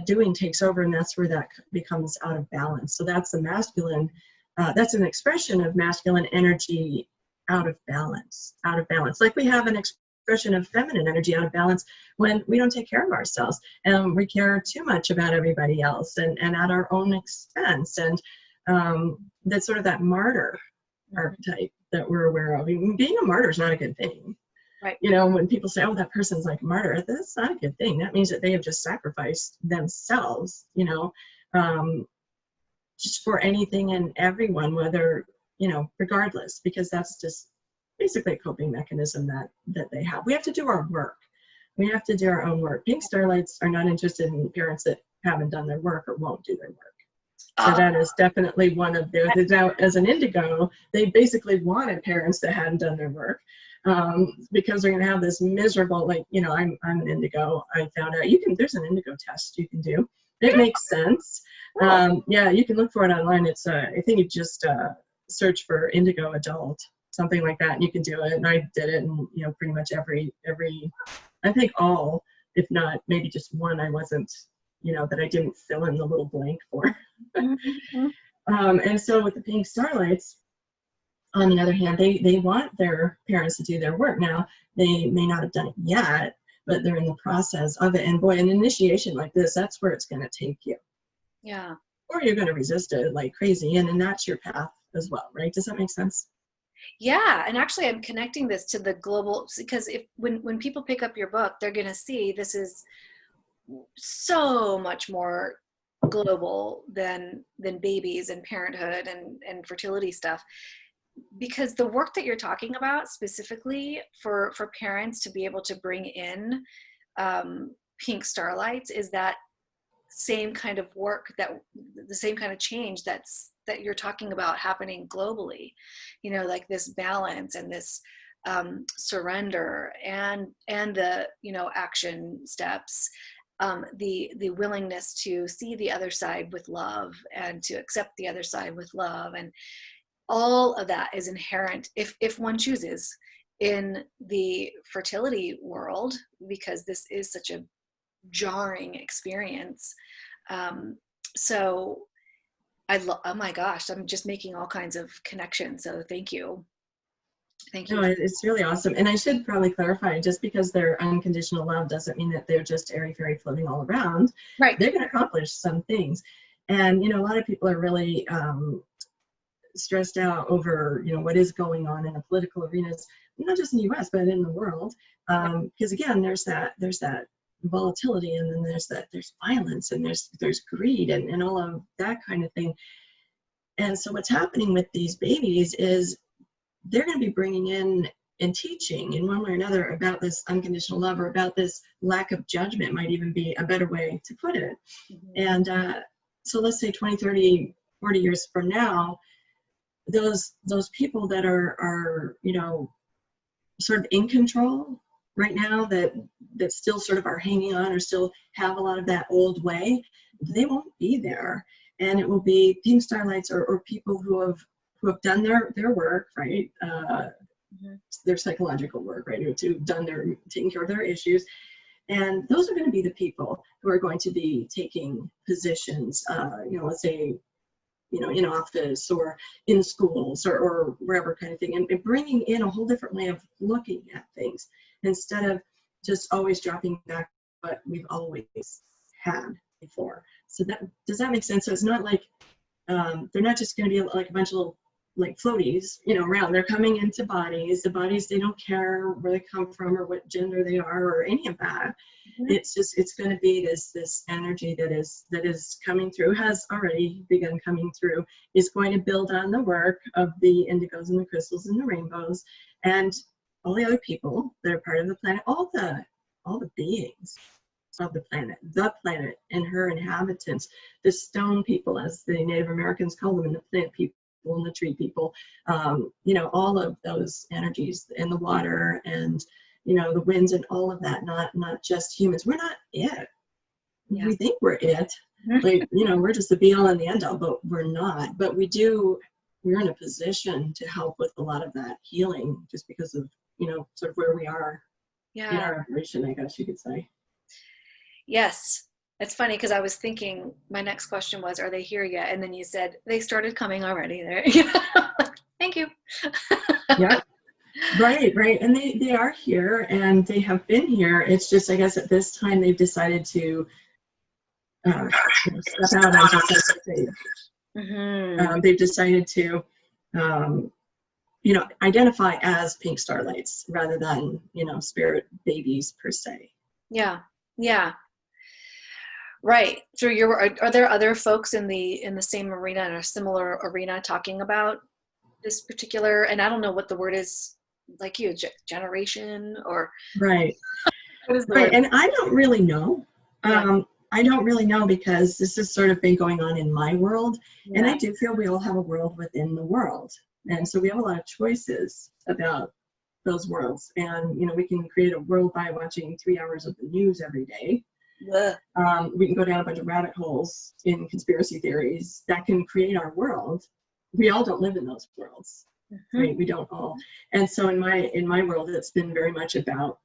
doing takes over, and that's where that becomes out of balance. So that's the masculine, that's an expression of masculine energy out of balance. Like we have an expression of feminine energy out of balance when we don't take care of ourselves and we care too much about everybody else and at our own expense. And that's sort of that martyr archetype that we're aware of. I mean, being a martyr is not a good thing. Right. When people say, oh, that person's like a martyr, that's not a good thing. That means that they have just sacrificed themselves, just for anything and everyone, whether, regardless, because that's just basically a coping mechanism that they have. We have to do our work. We have to do our own work. Pink Starlights are not interested in parents that haven't done their work or won't do their work. So that is definitely one of their, now as an indigo, they basically wanted parents that hadn't done their work. Because they're going to have this miserable, I'm an indigo. I found out there's an indigo test you can do. It makes sense. Yeah, you can look for it online. It's I think you just search for indigo adult, something like that, and you can do it. And I did it, and pretty much every I think all, if not maybe just one, I wasn't, that I didn't fill in the little blank for. And so with the Pink Starlights, on the other hand, they want their parents to do their work. Now, they may not have done it yet, but they're in the process of it. And boy, an initiation like this, that's where it's going to take you. Yeah. Or you're going to resist it like crazy. And then that's your path as well, right? Does that make sense? Yeah. And actually, I'm connecting this to the global, because when people pick up your book, they're going to see this is so much more global than babies and parenthood and fertility stuff. Because the work that you're talking about specifically for parents to be able to bring in Pink Starlights is that same kind of work, that the same kind of change that you're talking about happening globally, like this balance and this surrender and the action steps, the willingness to see the other side with love and to accept the other side with love, and all of that is inherent if one chooses in the fertility world, because this is such a jarring experience. So oh my gosh, I'm just making all kinds of connections. So thank you. No, it's really awesome. And I should probably clarify, just because they're unconditional love doesn't mean that they're just airy fairy floating all around. Right. They're going to accomplish some things. And, a lot of people are really stressed out over, what is going on in the political arenas, not just in the US, but in the world. Because again, there's that volatility, and then there's violence, and there's greed and all of that kind of thing. And so what's happening with these babies is they're going to be bringing in and teaching in one way or another about this unconditional love, or about this lack of judgment, might even be a better way to put it. Mm-hmm. And so let's say 20, 30, 40 years from now, those people that are sort of in control right now, that still sort of are hanging on or still have a lot of that old way, they won't be there. And it will be Pink Starlights or people who have done their work, right? Their psychological work, right? Who've done taking care of their issues. And those are going to be the people who are going to be taking positions, let's say, in office or in schools or wherever kind of thing, and bringing in a whole different way of looking at things instead of just always dropping back what we've always had before. So does that make sense? So it's not like they're not just going to be like a bunch of little floaties, around. They're coming into bodies. The bodies, they don't care where they come from or what gender they are or any of that. Mm-hmm. It's going to be this energy that is coming through, has already begun coming through, is going to build on the work of the indigos and the crystals and the rainbows, and all the other people that are part of the planet, all the beings of the planet and her inhabitants, the stone people, as the Native Americans call them, and the plant people and the tree people, all of those energies, and the water, and the winds, and all of that, not just humans. We're not it. Yeah. We think we're it, like, we're just the be all and the end all, but we're not. But we're in a position to help with a lot of that healing, just because of sort of where we are in our evolution, I guess you could say. Yes. It's funny because I was thinking my next question was, are they here yet? And then you said they started coming already. There, thank you. Yeah, right. And they are here, and they have been here. It's just, I guess, at this time they've decided to step out onto the stage. Mm-hmm. They've decided to, identify as Pink Starlights rather than, spirit babies per se. Yeah. Right. So are there other folks in the same arena, in a similar arena, talking about this particular, and I don't know what the word is, like you, generation or right. Right. And I don't really know. Yeah. I don't really know, because this has sort of been going on in my world. Yeah. And I do feel we all have a world within the world. And so we have a lot of choices about those worlds. And, we can create a world by watching 3 hours of the news every day. Yeah. We can go down a bunch of rabbit holes in conspiracy theories that can create our world. We all don't live in those worlds, mm-hmm. right? We don't all. And so in my world, it's been very much about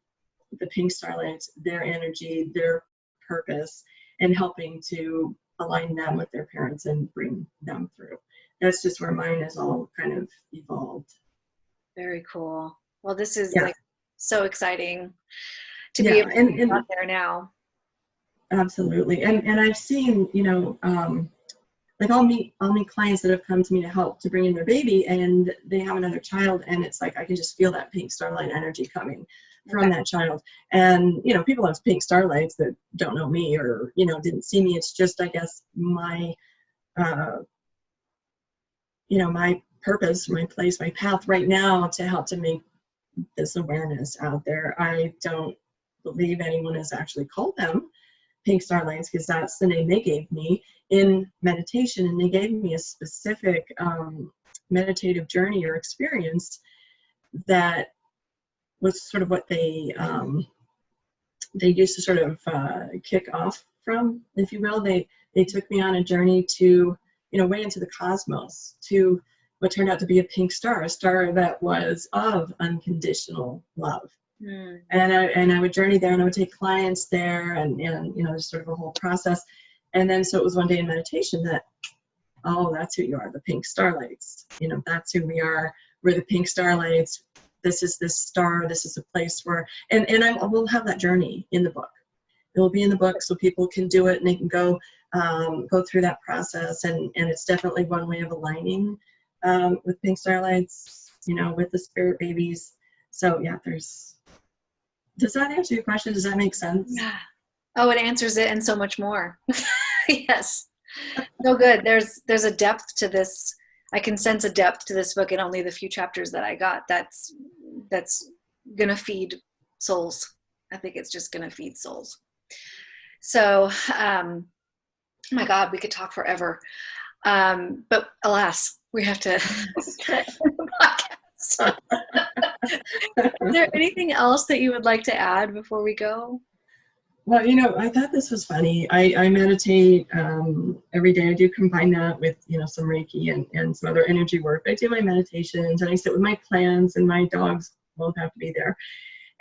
the Pink Starlights, their energy, their purpose, and helping to align them with their parents and bring them through. That's just where mine is all kind of evolved. Very cool. Well, this is like so exciting to be able to be out there now. Absolutely. And I've seen, like I'll meet clients that have come to me to help to bring in their baby, and they have another child, and it's like I can just feel that Pink Starlight energy coming from that child. And people have Pink Starlights that don't know me or didn't see me. It's just, I guess, my my purpose, my place, my path right now to help to make this awareness out there. I don't believe anyone has actually called them Pink Starlights, because that's the name they gave me in meditation, and they gave me a specific meditative journey or experience that was sort of what they used to sort of kick off from, if you will. They took me on a journey to way into the cosmos, to what turned out to be a pink star, a star that was of unconditional love. Mm. And I would journey there, and I would take clients there, and just sort of a whole process. And then so it was one day in meditation that, oh, that's who you are, the Pink Starlights. That's who we are. We're the Pink Starlights. This is this star. This is a place where, and we'll have that journey in the book. It will be in the book so people can do it, and they can go through that process. And it's definitely one way of aligning with Pink Starlights, with the spirit babies. So yeah, does that answer your question? Does that make sense? Yeah. Oh, it answers it and so much more. Yes. So good. There's a depth to this. I can sense a depth to this book in only the few chapters that I got. That's going to feed souls. I think it's just going to feed souls. So, oh my God, we could talk forever. But alas, we have to podcast. Is there anything else that you would like to add before we go? Well, I thought this was funny. I meditate every day. I do combine that with, some Reiki and some other energy work. I do my meditations, and I sit with my plants, and my dogs both have to be there.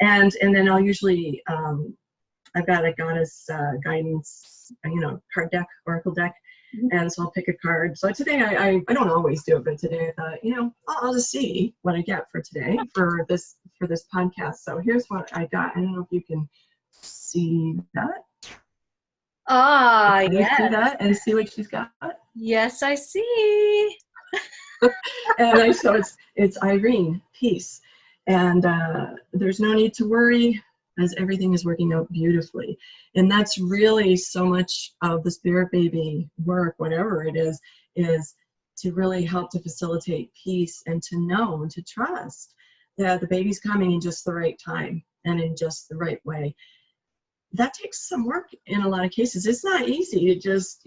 And then I'll usually, I've got a goddess guidance, card deck, oracle deck. Mm-hmm. And so I'll pick a card. So today I don't always do it, but today I thought, I'll just see what I get for today for this podcast. So here's what I got. I don't know if you can see that. Yes. See that and see what she's got. Yes, I see. And so it's Irene, peace, and there's no need to worry, as everything is working out beautifully. And that's really so much of the spirit baby work, whatever it is to really help to facilitate peace, and to know and to trust that the baby's coming in just the right time and in just the right way. That takes some work in a lot of cases. It's not easy to just,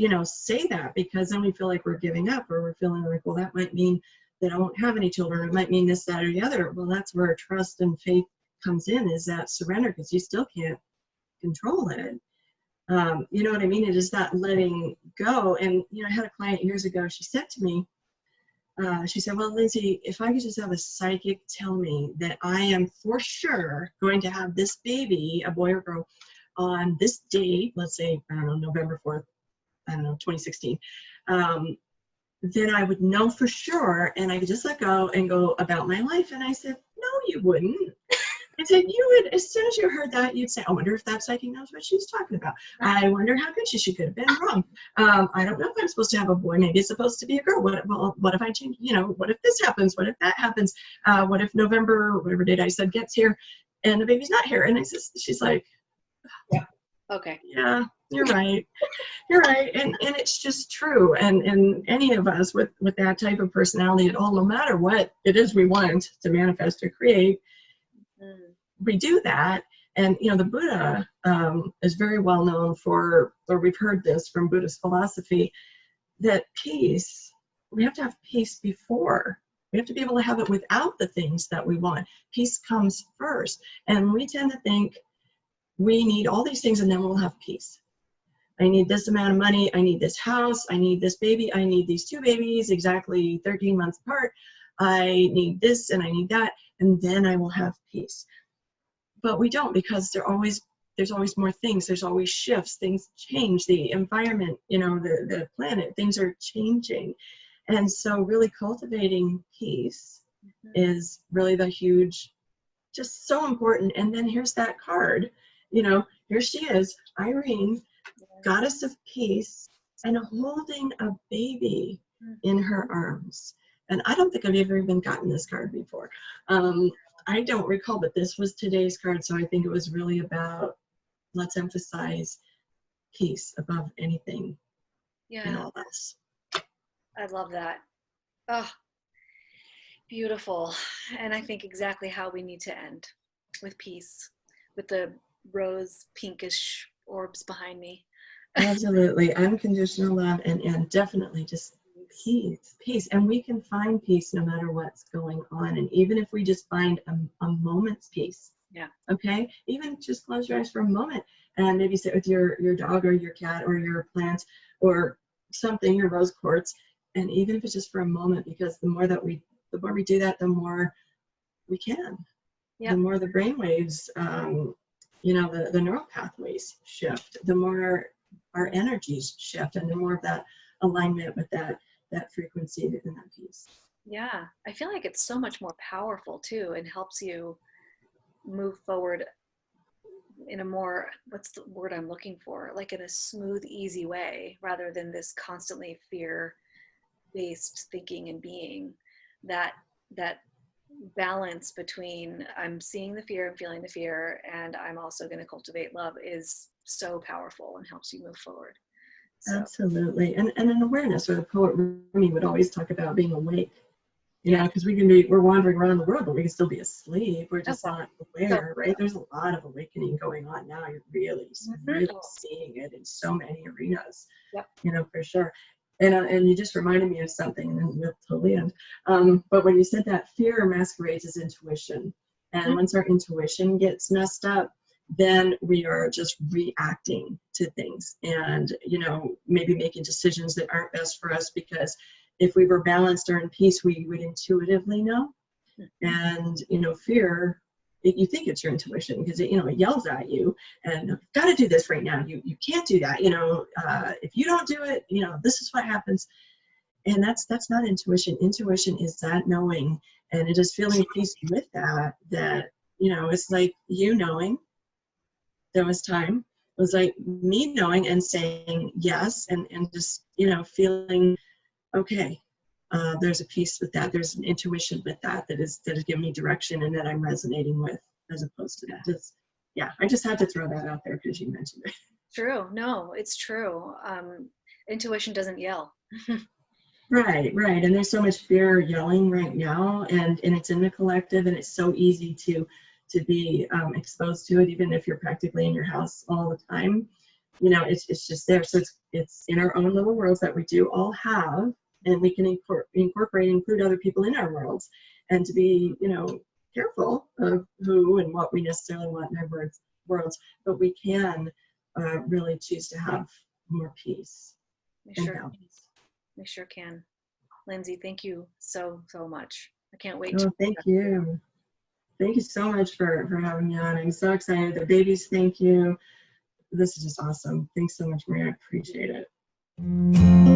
say that, because then we feel like we're giving up, or we're feeling like, well, that might mean that I won't have any children. It might mean this, that, or the other. Well, that's where trust and faith comes in, is that surrender, because you still can't control it. You know what I mean? It is that letting go. And, I had a client years ago, she said to me, she said, well, Lindsay, if I could just have a psychic tell me that I am for sure going to have this baby, a boy or girl, on this date, let's say, I don't know, November 4th, 2016, then I would know for sure, and I could just let go and go about my life. And I said, no, you wouldn't. I said, you would, as soon as you heard that, you'd say, I wonder if that psychic knows what she's talking about. I wonder how good she could have been wrong. I don't know if I'm supposed to have a boy. Maybe it's supposed to be a girl. What if I change, what if this happens? What if that happens? What if November, whatever date I said, gets here and the baby's not here? And she's like, yeah, okay. Yeah, you're right. You're right. And it's just true. And any of us with that type of personality at all, no matter what it is we want to manifest or create, we do that. And, the Buddha is very well known for, or we've heard this from Buddhist philosophy, that peace, we have to have peace before. We have to be able to have it without the things that we want. Peace comes first. And we tend to think we need all these things and then we'll have peace. I need this amount of money. I need this house. I need this baby. I need these 2 babies exactly 13 months apart. I need this and I need that. And then I will have peace. But we don't, because there's always more things. There's always shifts. Things change. The environment, the planet, things are changing. And so really cultivating peace is really the huge, just so important. And then here's that card. Here she is, Irene, goddess of peace, and holding a baby in her arms. And I don't think I've ever even gotten this card before. I don't recall, but this was today's card. So I think it was really about, let's emphasize peace above anything and all else. I love that. Oh, beautiful. And I think exactly how we need to end, with peace, with the rose pinkish orbs behind me. Absolutely. Unconditional love and definitely just peace. And we can find peace no matter what's going on. And even if we just find a moment's peace. Yeah. Okay. Even just close your eyes for a moment and maybe sit with your dog or your cat or your plants or something, your rose quartz. And even if it's just for a moment, because the more we do that, the more we can. Yeah. The more the brain waves, the neural pathways shift, the more our energies shift, and the more of that alignment with that frequency and that peace. Yeah, I feel like it's so much more powerful too, and helps you move forward in a more, what's the word I'm looking for? Like in a smooth, easy way, rather than this constantly fear-based thinking and being. That balance between I'm seeing the fear and feeling the fear, and I'm also going to cultivate love, is so powerful and helps you move forward. So. Absolutely. And an awareness, or the poet Rumi would always talk about being awake, because we're wandering around the world, but we can still be asleep. We're just not aware, right? There's a lot of awakening going on now. You're really seeing it in so many arenas, for sure. And you just reminded me of something, and we'll totally end. But when you said that, fear masquerades as intuition. And once our intuition gets messed up, then we are just reacting to things and, maybe making decisions that aren't best for us, because if we were balanced or in peace, we would intuitively know. And, fear, you think it's your intuition because it yells at you and you've got to do this right now. You can't do that. If you don't do it, this is what happens. And that's not intuition. Intuition is that knowing, and it is feeling peace with that, it's like you knowing. There was time. It was like me knowing and saying yes, and just, feeling, okay, there's a peace with that. There's an intuition with that is giving me direction and that I'm resonating with, as opposed to that. I just had to throw that out there because you mentioned it. True. No, it's true. Intuition doesn't yell. Right, right. And there's so much fear yelling right now, and it's in the collective, and it's so easy to be exposed to it, even if you're practically in your house all the time. You know, it's just there. So it's in our own little worlds that we do all have, and we can include other people in our worlds, and to be, you know, careful of who and what we necessarily want in our worlds, but we can really choose to have more peace and balance. We sure can. Lindsay, thank you so much. I can't wait. Oh, thank you. Thank you so much for having me on. I'm so excited. The babies, thank you. This is just awesome. Thanks so much, Maria. I appreciate it.